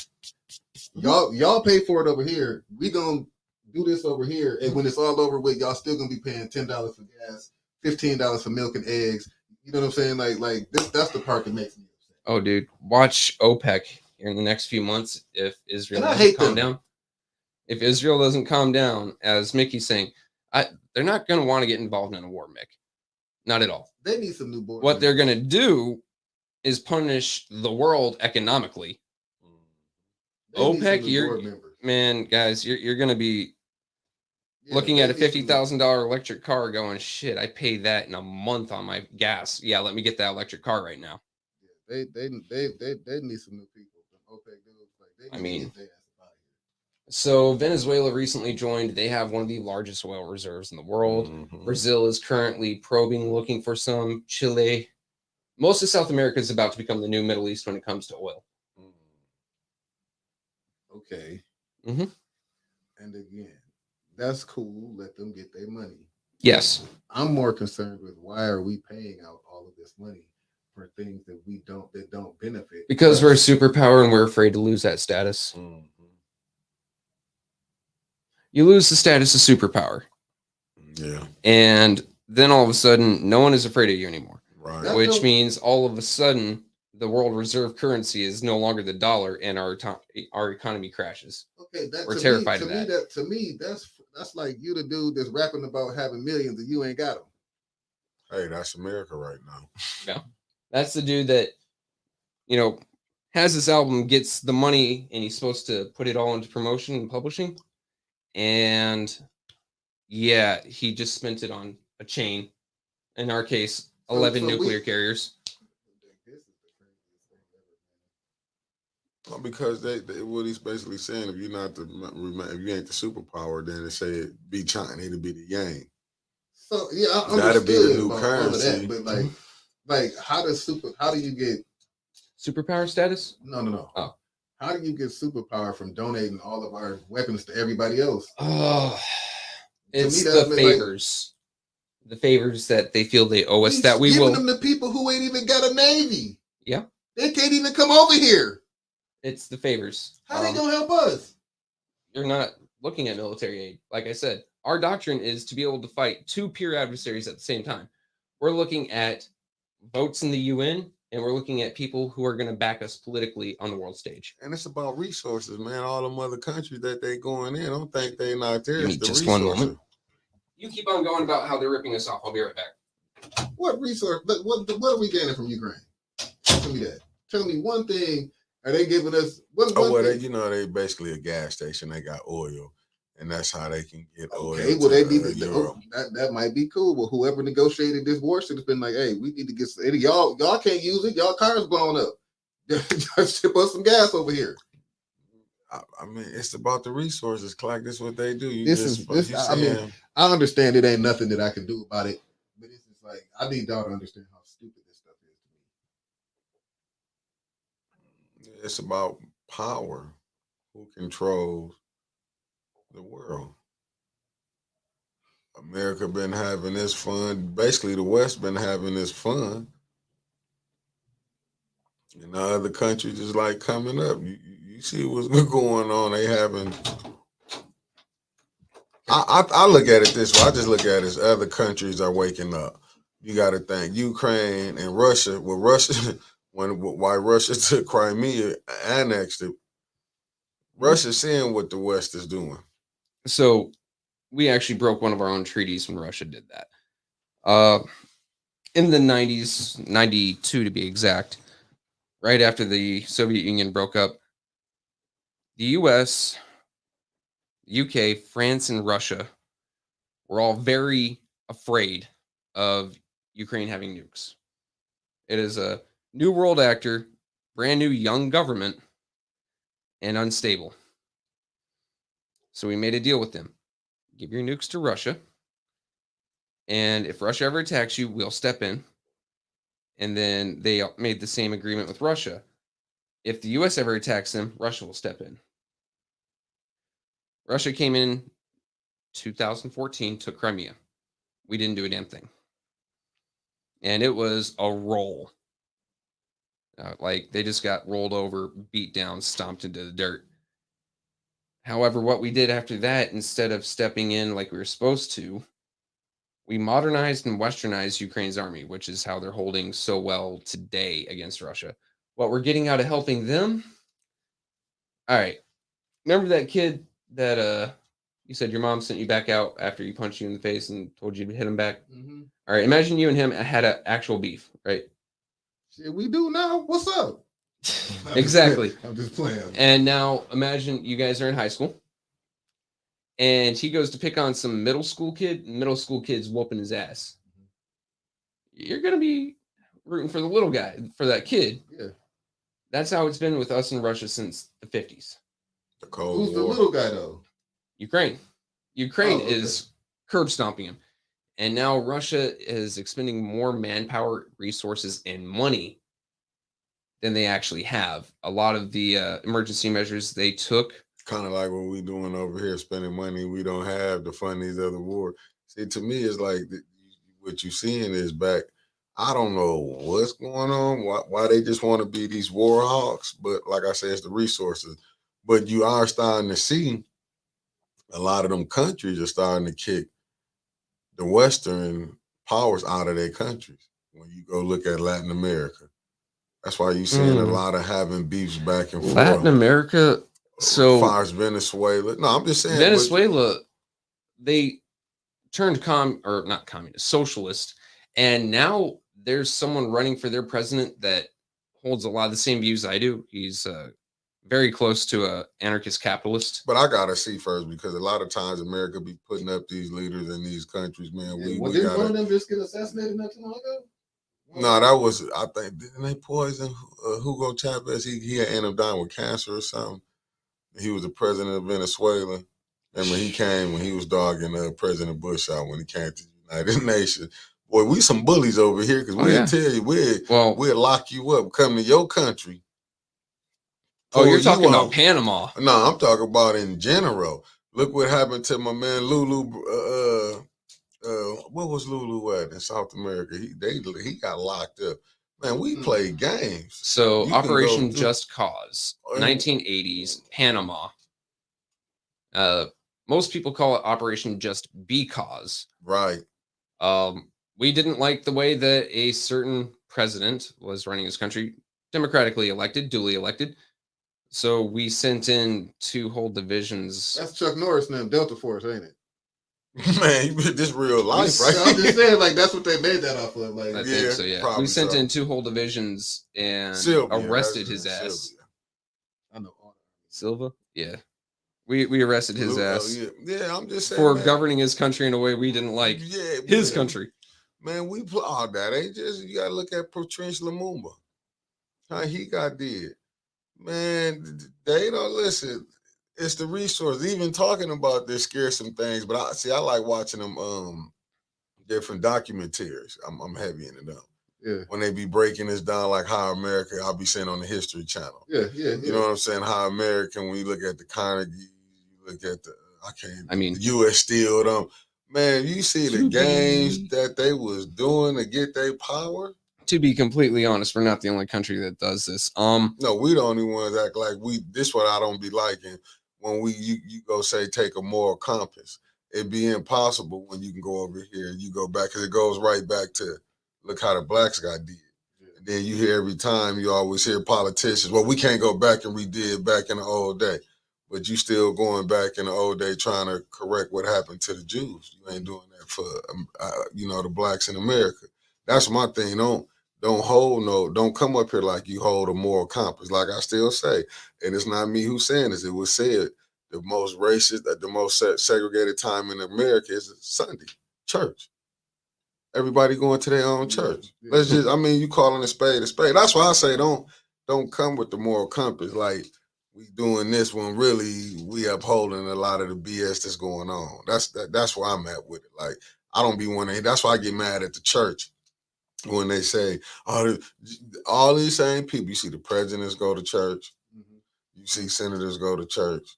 y'all pay for it over here. We gonna do this over here, and when it's all over with, y'all still gonna be paying $10 for gas, $15 for milk and eggs. You know what I'm saying? Like that's the part that makes me upset. Oh, dude, watch OPEC here in the next few months if Israel And I doesn't hate calm them. down. If Israel doesn't calm down, as Mickey's saying, they're not going to want to get involved in a war, Mick. Not at all. They need some new board. What they're members. going to do is punish the world economically. They need some OPEC, new board members. man, guys, you're going to be Yeah, looking they at a need some new- $50,000 electric car going, shit, I pay that in a month on my gas. Yeah, let me get that electric car right now. Yeah, they need some new people. Some OPEC dudes, like they I need mean, to get their ass up out of here. So Venezuela recently joined. They have one of the largest oil reserves in the world. Mhm. Brazil is currently probing, looking for some. Chile. Most of South America is about to become the new Middle East when it comes to oil. Okay. Mhm. And again, that's cool. Let them get their money. Yes. I'm more concerned with why are we paying out all of this money for things that don't benefit. Because we're a us? superpower and we're afraid to lose that status. Mhm. You lose the status of superpower. Yeah. And then all of a sudden, no one is afraid of you anymore. Right. That- Which don't- means all of a sudden, the world reserve currency is no longer the dollar and our economy crashes. Okay, that We're to terrified me, of that. To me, that's like you, the dude that's rapping about having millions and you ain't got them. Hey, that's America right now. That's the dude that, has this album, gets the money, and he's supposed to put it all into promotion and publishing. And yeah, he just spent it on a chain. In our case, 11 so nuclear carriers. This is the craziest thing ever, man. Well, because they what he's basically saying, if you're not if you ain't the superpower, then they say it be China, it'll be the Yang. So yeah, I That'll be the understood new about all of currency. that, but like how do you get Superpower status? no. Oh. How do you get superpower from donating all of our weapons to everybody else? Oh, it's me, the that's like- favors. The favors that they feel they owe us He's that we giving will. them to people who ain't even got a navy. Yeah. They can't even come over here. It's the favors. How they gonna help us? You're not looking at military aid. Like I said, our doctrine is to be able to fight two peer adversaries at the same time. We're looking at votes in the UN, and we're looking at people who are going to back us politically on the world stage. And it's about resources, man. All them other countries that they going in, don't think they not there. Give me It's the just one resources. moment. You keep on going about how they're ripping us off. I'll be right back. What resource? What are we getting from Ukraine? Tell me that. Tell me one thing. Are they giving us? What, Oh, well, thing? they basically a gas station. They got oil, and that's how they can get oil. Okay, well, they to, need to, Europe. that might be cool. Well, whoever negotiated this war should have been like, hey, we need to get y'all can't use it. Y'all cars blown up. Just ship us some gas over here. I mean, it's about the resources, Clack. This is what they do. You This just is this. you I mean, saying I understand it ain't nothing that I can do about it, but it's just like I need y'all to understand how stupid this stuff is to me. it's about power. Who controls the world? America been having this fun. Basically, the West been having this fun. And the other countries is like coming up. You see what's going on. They having. I look at it this way. I just look at it as other countries are waking up. You got to think Ukraine and Russia. Well, Russia why Russia took Crimea, annexed it. Russia seeing what the West is doing. So we actually broke one of our own treaties when Russia did that. In the 90s, 92 to be exact, right after the Soviet Union broke up, the US, UK, France, and Russia were all very afraid of Ukraine having nukes. It is a new world actor, brand new young government, and unstable. So we made a deal with them. Give your nukes to Russia. And if Russia ever attacks you, we'll step in. And then they made the same agreement with Russia. If the US ever attacks them, Russia will step in. Russia came in 2014, took Crimea. We didn't do a damn thing. And it was a roll. Like they just got rolled over, beat down, stomped into the dirt. However, what we did after that, instead of stepping in like we were supposed to, we modernized and westernized Ukraine's army, which is how they're holding so well today against Russia. What we're getting out of helping them. All right. Remember that kid that you said your mom sent you back out after you punched you in the face and told you to hit him back? Mm-hmm. All right. Imagine you and him had an actual beef, right? Shit, we do now. What's up? Exactly. I'm just playing. And now imagine you guys are in high school and he goes to pick on some middle school kid, and middle school kid's whooping his ass. You're going to be rooting for the little guy, for that kid. Yeah. That's how it's been with us in Russia since the 50s. The Cold Who's the War. little guy though? Ukraine. Ukraine okay. is curb stomping him. And now Russia is expending more manpower, resources, and money than they actually have. A lot of the emergency measures they took. Kind of like what we doing over here, spending money we don't have to fund these other wars. See, to me, it's like what you seeing is back. I don't know what's going on, why they just want to be these war hawks, but like I said, it's the resources. But you are starting to see a lot of them countries are starting to kick the Western powers out of their countries. When you go look at Latin America, that's why you're seeing a lot of having beefs back and forth. Latin America, so as far as Venezuela. No, I'm just saying Venezuela, they turned not communist, socialist, and now there's someone running for their president that holds a lot of the same views I do. He's very close to a anarchist capitalist. But I gotta see first, because a lot of times America be putting up these leaders in these countries, man. Well, didn't one of them just get assassinated not too long ago? No, that was, I think, didn't they poison Hugo Chavez? He had ended up dying with cancer or something. He was the president of Venezuela. And when he came, when he was dogging President Bush out when he came to the United Nations. Boy, we some bullies over here, because we'll tell you, we'll lock you up, come to your country. Oh, you're talking about Panama. No, I'm talking about in general. Look what happened to my man Lulu. What was Lulu at in South America? He got locked up. Man, we played games. So Operation Just Cause, 1980s, Panama. Most people call it Operation Just Because. Right. We didn't like the way that a certain president was running his country, democratically elected, duly elected. So we sent in 2 whole divisions. That's Chuck Norris now, Delta Force, ain't it? Man, this real life, right? I'm just saying, like, that's what they made that off of. Like, I think so, yeah. We sent in 2 whole divisions and arrested his ass. I know. Silva? Yeah. We arrested his ass. Yeah, I'm just saying. For governing his country in a way we didn't like. Yeah, his country. Man, we applaud that. Ain't just, you gotta look at Patrice Lumumba. How he got dead. Man, they don't listen. It's the resource. Even talking about this scares some things, but I like watching them different documentaries. I'm heavy into them. Yeah. When they be breaking this down, like How America, I'll be seeing on the History Channel. Yeah. You know what I'm saying? How American, when you look at the Carnegie, you look at the the U.S. Steel, them. Man, you see the games that they was doing to get their power. To be completely honest, we're not the only country that does this. No, we the only ones act like we. This what I don't be liking when you go say take a moral compass. It'd be impossible when you can go over here and you go back because it goes right back to look how the blacks got did. And then you hear every time you always hear politicians, well, we can't go back and we did back in the old day. But you still going back in the old day trying to correct what happened to the Jews. You ain't doing that for the blacks in America. That's my thing. Don't come up here like you hold a moral compass. Like I still say, and it's not me who's saying this. It was said the most racist, the most segregated time in America is Sunday church. Everybody going to their own church. Yeah. Let's just, you calling a spade a spade. That's why I say don't come with the moral compass like we doing this when really we upholding a lot of the BS that's going on. That's where I'm at with it. Like I don't be wanting. That's why I get mad at the church when they say all these same people. You see the presidents go to church. You see senators go to church.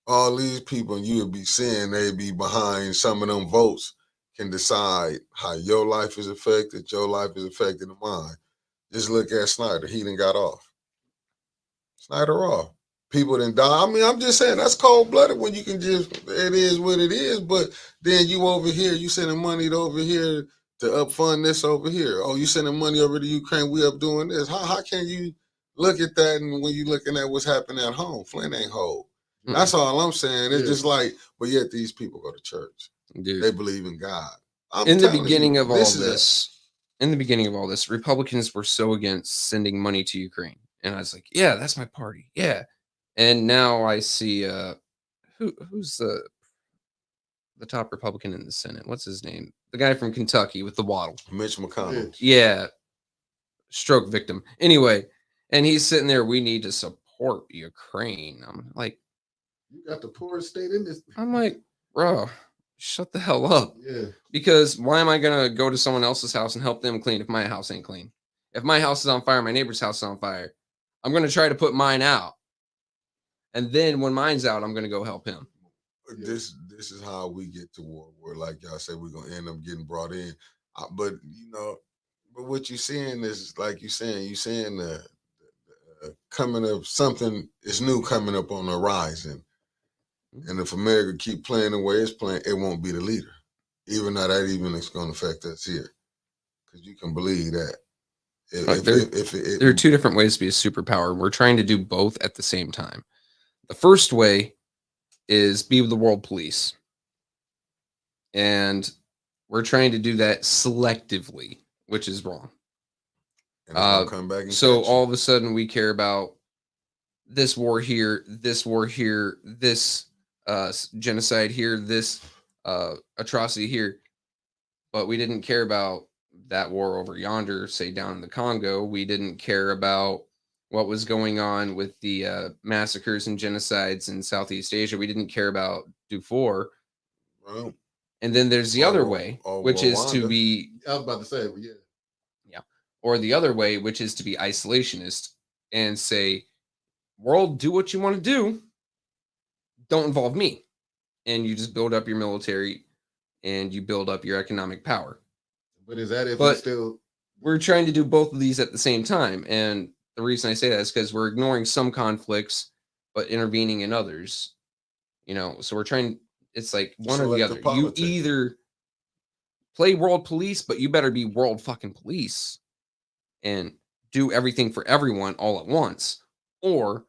All these people, and you would be seeing they be behind some of them votes can decide how your life is affected, your life is affected to mine. Just look at Snyder. He done got off. Snyder off. People didn't die. I'm just saying that's cold-blooded when you can just, it is what it is, but then you over here, you sending money over here to up fund this over here. Oh, you sending money over to Ukraine, we up doing this. How can you look at that and when you looking at what's happening at home? Flint ain't whole. That's all I'm saying. It's just like, but yet these people go to church. Dude. They believe in God. In the beginning of all this, Republicans were so against sending money to Ukraine. And I was like, yeah, that's my party. Yeah. And now I see who's the top Republican in the Senate? What's his name? The guy from Kentucky with the waddle. Mitch McConnell. Yeah. Stroke victim. Anyway, and he's sitting there, we need to support Ukraine. I'm like, you got the poorest state in this. I'm like, bro, shut the hell up. Yeah. Because why am I going to go to someone else's house and help them clean if my house ain't clean? If my house is on fire, my neighbor's house is on fire, I'm going to try to put mine out. And then when mine's out, I'm going to go help him. This is how we get to war. Where, like y'all said, we're going to end up getting brought in. But what you're seeing is, like you're saying the coming up, something is new coming up on the horizon. And if America keep playing the way it's playing, it won't be the leader. Even though that even is going to affect us here. Because you can believe that. There are two different ways to be a superpower. We're trying to do both at the same time. The first way is be the world police. And we're trying to do that selectively, which is wrong. And come back and so all of a sudden we care about this war here, this genocide here, this atrocity here. But we didn't care about that war over yonder, say down in the Congo. We didn't care about what was going on with the massacres and genocides in Southeast Asia. We didn't care about Darfur. Well, and then there's the other way, which is to be... I was about to say, yeah. Yeah. Or the other way, which is to be isolationist and say, world, do what you want to do. Don't involve me. And you just build up your military and you build up your economic power. But is that if we still... We're trying to do both of these at the same time. And the reason I say that is because we're ignoring some conflicts, but intervening in others. So we're trying... It's like one or the other. You either play world police, but you better be world fucking police and do everything for everyone all at once. Or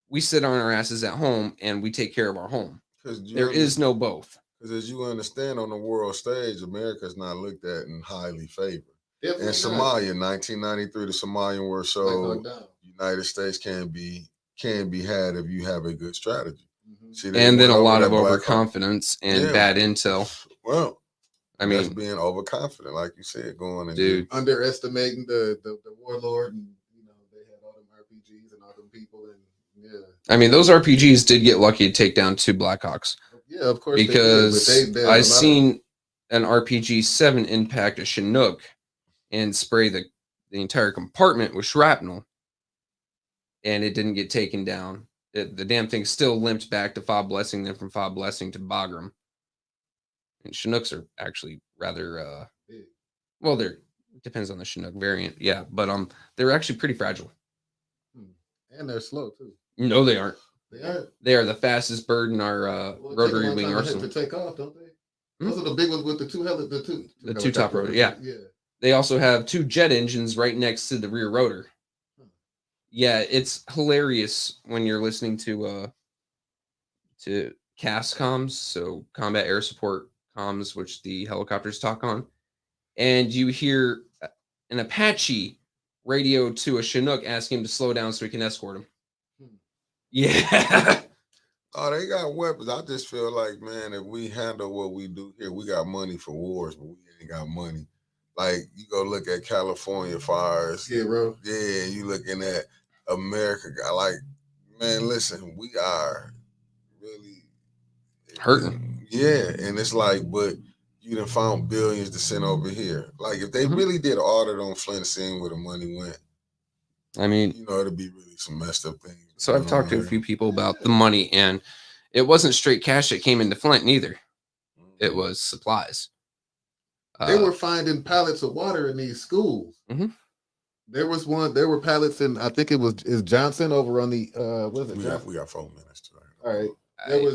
we sit on our asses at home and we take care of our home. There is no both. Because as you understand, on the world stage, America is not looked at in highly favor. In Somalia, 1993, the Somalian war showed United States can be had if you have a good strategy. See, and then a lot of overconfidence and bad intel. Well, that's being overconfident, like you said, going and underestimating the warlord, and they had all them RPGs and all them people, and Yeah. I mean, those RPGs did get lucky to take down 2 Blackhawks Yeah, of course because they did. But I a lot of seen an RPG-7 impact a Chinook and spray the entire compartment with shrapnel, and it didn't get taken down. The damn thing still limped back to Fob Blessing, then from Fob Blessing to Bagram. And Chinooks are actually rather big. well, they're depends on the Chinook variant, yeah, but they're actually pretty fragile. Hmm. And they're slow too. No, they aren't. They aren't. They are the fastest bird in our Well, it take a rotary long wing time arsenal. to take off, don't they? Hmm? Those are the big ones with the The two top rotor, yeah. Yeah. They also have 2 jet engines right next to the rear rotor. Yeah, it's hilarious when you're listening to CAS comms, so combat air support comms, which the helicopters talk on, and you hear an Apache radio to a Chinook asking him to slow down so he can escort him. Hmm. Yeah. Oh, they got weapons. I just feel like, man, if we handle what we do here, we got money for wars, but we ain't got money. Like you go look at California fires. Yeah, bro. Yeah, you looking at America. Like, man, listen, we are really Hurting. Yeah, and it's like, but you done found billions to send over here. Like, if they Mhm. really did audit on Flint, seeing where the money went, I mean, you know, it'd be really some messed up things. so I've going talked on to a here. few people about the money, and it wasn't straight cash that came into Flint neither. It was supplies. They were finding pallets of water in these schools. Mhm. There was one. There were pallets in. I think it was is Johnson over on the. What is it? We got 4 minutes tonight. All right.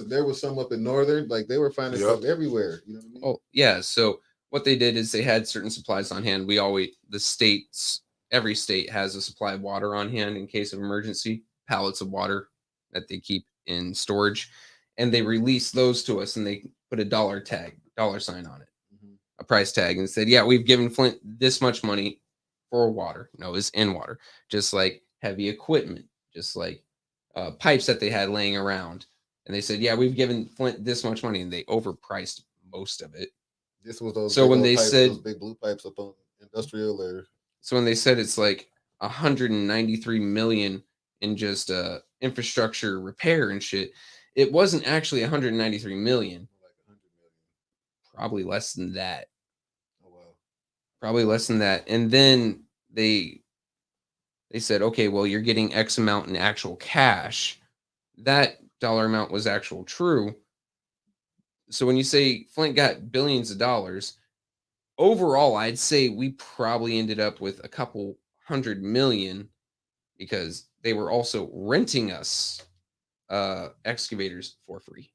There was some up in Northern. Like they were finding Yep. stuff everywhere. You know what I mean? Oh yeah. So what they did is they had certain supplies on hand. Every state has a supply of water on hand in case of emergency. Pallets of water that they keep in storage, and they released those to us, and they put a dollar sign on it, a price tag, and said, "Yeah, we've given Flint this much money for water." No, it's in water, just like heavy equipment, just like pipes that they had laying around. And they said, "Yeah, we've given Flint this much money," and they overpriced most of it. This was those. So big when old they pipes, said, those big blue pipes up on industrial or. so when they said it's like 193 million in just infrastructure repair and shit, it wasn't actually 193 million. Like 100 million. Probably less than that. Oh wow. Probably less than that. And then they said, okay, well, you're getting X amount in actual cash. That dollar amount was actual true. So when you say Flint got billions of dollars, overall, I'd say we probably ended up with a couple 100 million because they were also renting us excavators for free.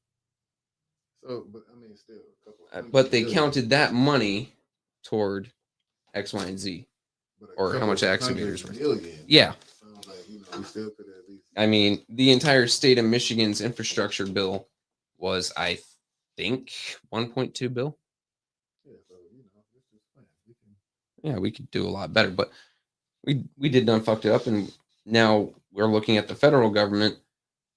So, but I mean, still a couple. But they million. counted that money toward X, Y, and Z, But a or how couple much of excavators were. hundred million. Yeah. Sounds like we still could at least. I mean, the entire state of Michigan's infrastructure bill was, I think, 1.2 bill. Yeah, so it's just fine. Yeah, we could do a lot better, but we did done fucked it up, and now we're looking at the federal government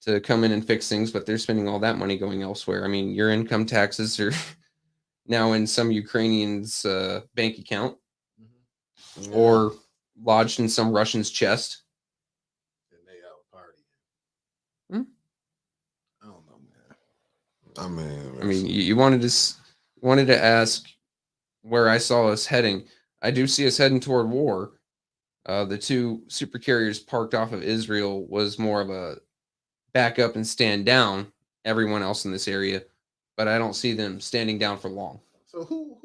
to come in and fix things, but they're spending all that money going elsewhere. I mean, your income taxes are now in some Ukrainian's bank account Yeah. or lodged in some Russian's chest. And they out partying. Hmm? I don't know, man. I mean, You wanted to ask where I saw us heading. I do see us heading toward war. The 2 super carriers parked off of Israel was more of a back up and stand down everyone else in this area, but I don't see them standing down for long. So who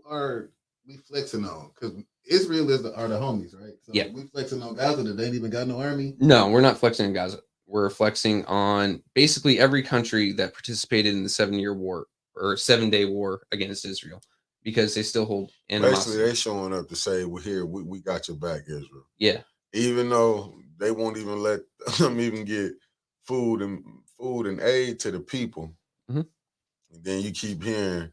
are we flexing on? Because Israel are the homies, right? So Yeah. we flexing on Gaza that they ain't even got no army. No, we're not flexing on Gaza. We're flexing on basically every country that participated in the 7-year war or 7-day war against Israel because they still hold animosity. basically, they showing up to say, "We're here. We got your back, Israel." Yeah. Even though they won't even let them even get food and aid to the people. Mhm. And then you keep hearing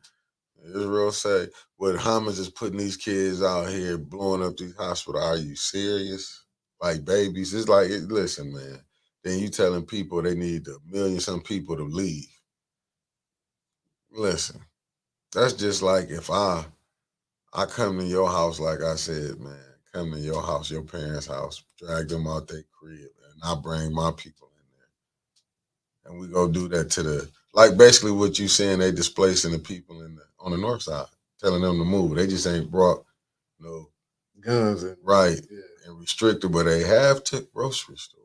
Israel say, "Well, Hamas is putting these kids out here blowing up these hospitals." Are you serious? Like babies? It's like, listen, man. Then you telling people they need a million some people to leave. Listen, that's just like if I come to your house, like I said, man, come to your house, your parents' house, drag them out their crib, and I bring my people in there, and we go do that to the like basically what you saying. They displacing the people on the north side, telling them to move. They just ain't brought no Guns and right yeah. and restricted, but they have took grocery stores.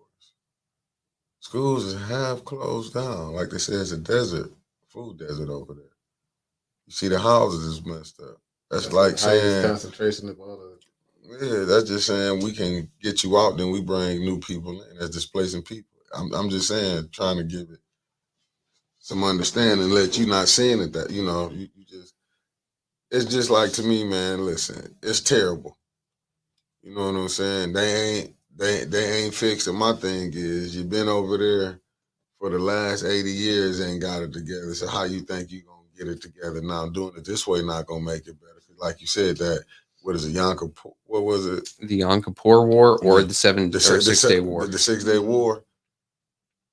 Schools have closed down. Like they say, it's a desert, food desert over there. You see the houses is messed up. That's like the highest saying, concentration of all the. yeah, that's just saying we can get you out, then we bring new people in. That's displacing people. I'm just saying, trying to give it some understanding, let you not seeing it that, you just, it's just like to me, man, listen, it's terrible. You know what I'm saying? They ain't fixed it. My thing is you've been over there for the last 80 years ain't got it together. So how you think you gonna get it together now? Doing it this way not gonna make it better. 'Cause like you said, that what is it, Yonka? What was it? The Yom Kippur War or Yeah. the 6 Day War. The 6 Day War.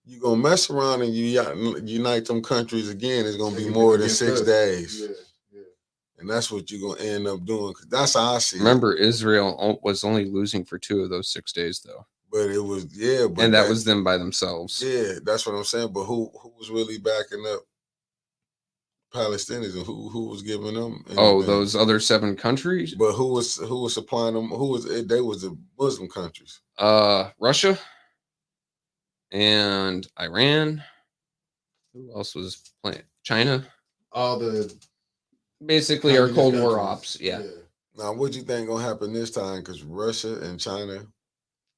You gonna mess around and you unite them countries again. It's gonna be more than 6 days, Yeah. and that's what you're gonna end up doing. 'Cause that's how I see it. Remember, Israel was only losing for 2 of those 6 days, though, But it was but and that was them by themselves. yeah. That's what I'm saying. But who was really backing up Palestinians and who was giving them? Oh, anything? those other 7 countries? But who was supplying them? They was the Muslim countries. Russia and Iran. Who else was playing? China. All the Basically, our communist Cold War countries. ops. Yeah. Now, what do you think gonna happen this time? Because Russia and China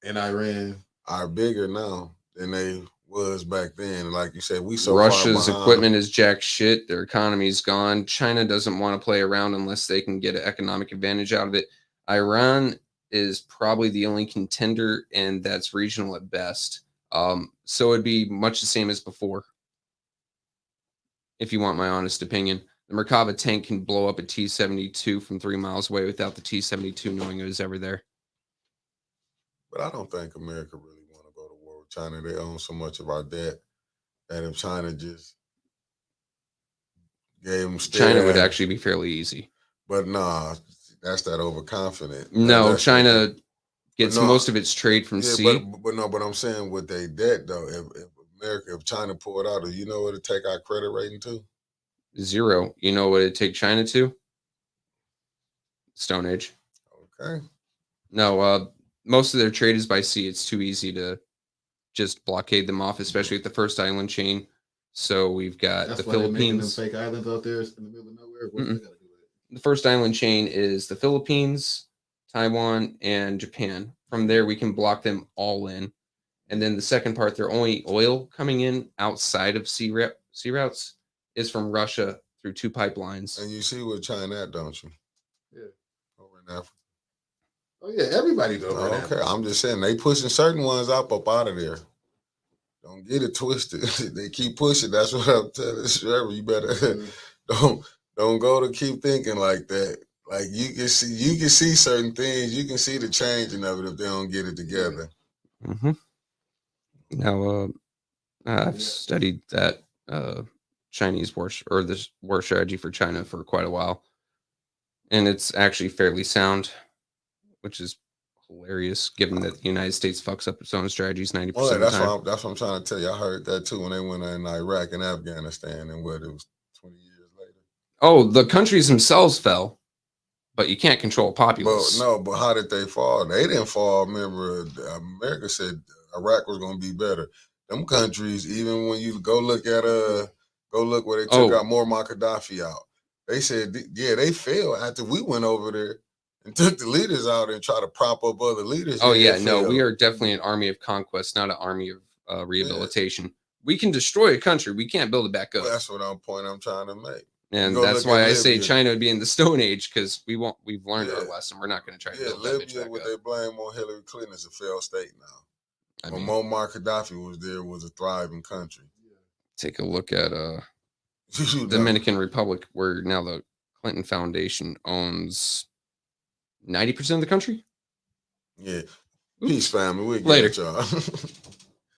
And Iran are bigger now than they was back then. And like you said, we so Russia's far behind. equipment is jack shit. Their economy's gone. China doesn't want to play around unless they can get an economic advantage out of it. Iran is probably the only contender, and that's regional at best. So it'd be much the same as before. If you want my honest opinion, the Merkava tank can blow up a T-72 from 3 miles away without the T-72 knowing it was ever there. But I don't think America really want to go to war with China. They own so much of our debt that if China just gave them China would actually be fairly easy. But nah, that's that overconfident. No, That's China gets most of its trade from sea. But I'm saying with their debt though, if China pulled out, do you know what it take our credit rating to? 0. You know what it'd take China to? Stone Age. Okay. No, most of their trade is by sea. It's too easy to just blockade them off, especially at the first island chain. So we've got the Philippines. Them fake islands out there in the middle of nowhere. What they gotta do with? The first island chain is the Philippines, Taiwan, and Japan. From there, we can block them all in. And then the second part, their only oil coming in outside of sea routes is from Russia through 2 pipelines. And you see where China at, don't you? Yeah. Over in Africa. Oh yeah, everybody's over there. Okay, I'm just saying they pushing certain ones out out of there. Don't get it twisted. They keep pushing. That's what I'm telling Trevor. You better don't go to keep thinking like that. Like you can see certain things. You can see the changing of it if they don't get it together. Mm-hmm. Now, I've studied that Chinese war or this war strategy for China for quite a while, and it's actually fairly sound, which is hilarious given that the United States fucks up its own strategies 90% of the time. That's what I'm trying to tell you. I heard that too when they went in Iraq and Afghanistan, and what it was 20 years later. Oh, the countries themselves fell, but you can't control a populace. But how did they fall? They didn't fall. Remember, America said Iraq was going to be better. Them countries, even when you go look where they took out Muammar Gaddafi out. They said, yeah, they failed after we went over there and took the leaders out and tried to prop up other leaders. Oh yeah, no, we are definitely an army of conquest, not an army of rehabilitation. Yeah. We can destroy a country, we can't build it back up. Well, that's what I'm trying to make. And that's why I say China would be in the Stone Age, because we've learned our lesson. We're not going to try to build that bitch back what up. They blame on Hillary Clinton is a failed state now. When Muammar Gaddafi was there, was a thriving country. Take a look at Dominican Republic, where now the Clinton Foundation owns 90% of the country. Yeah. Peace, family. We'll later. Get y'all.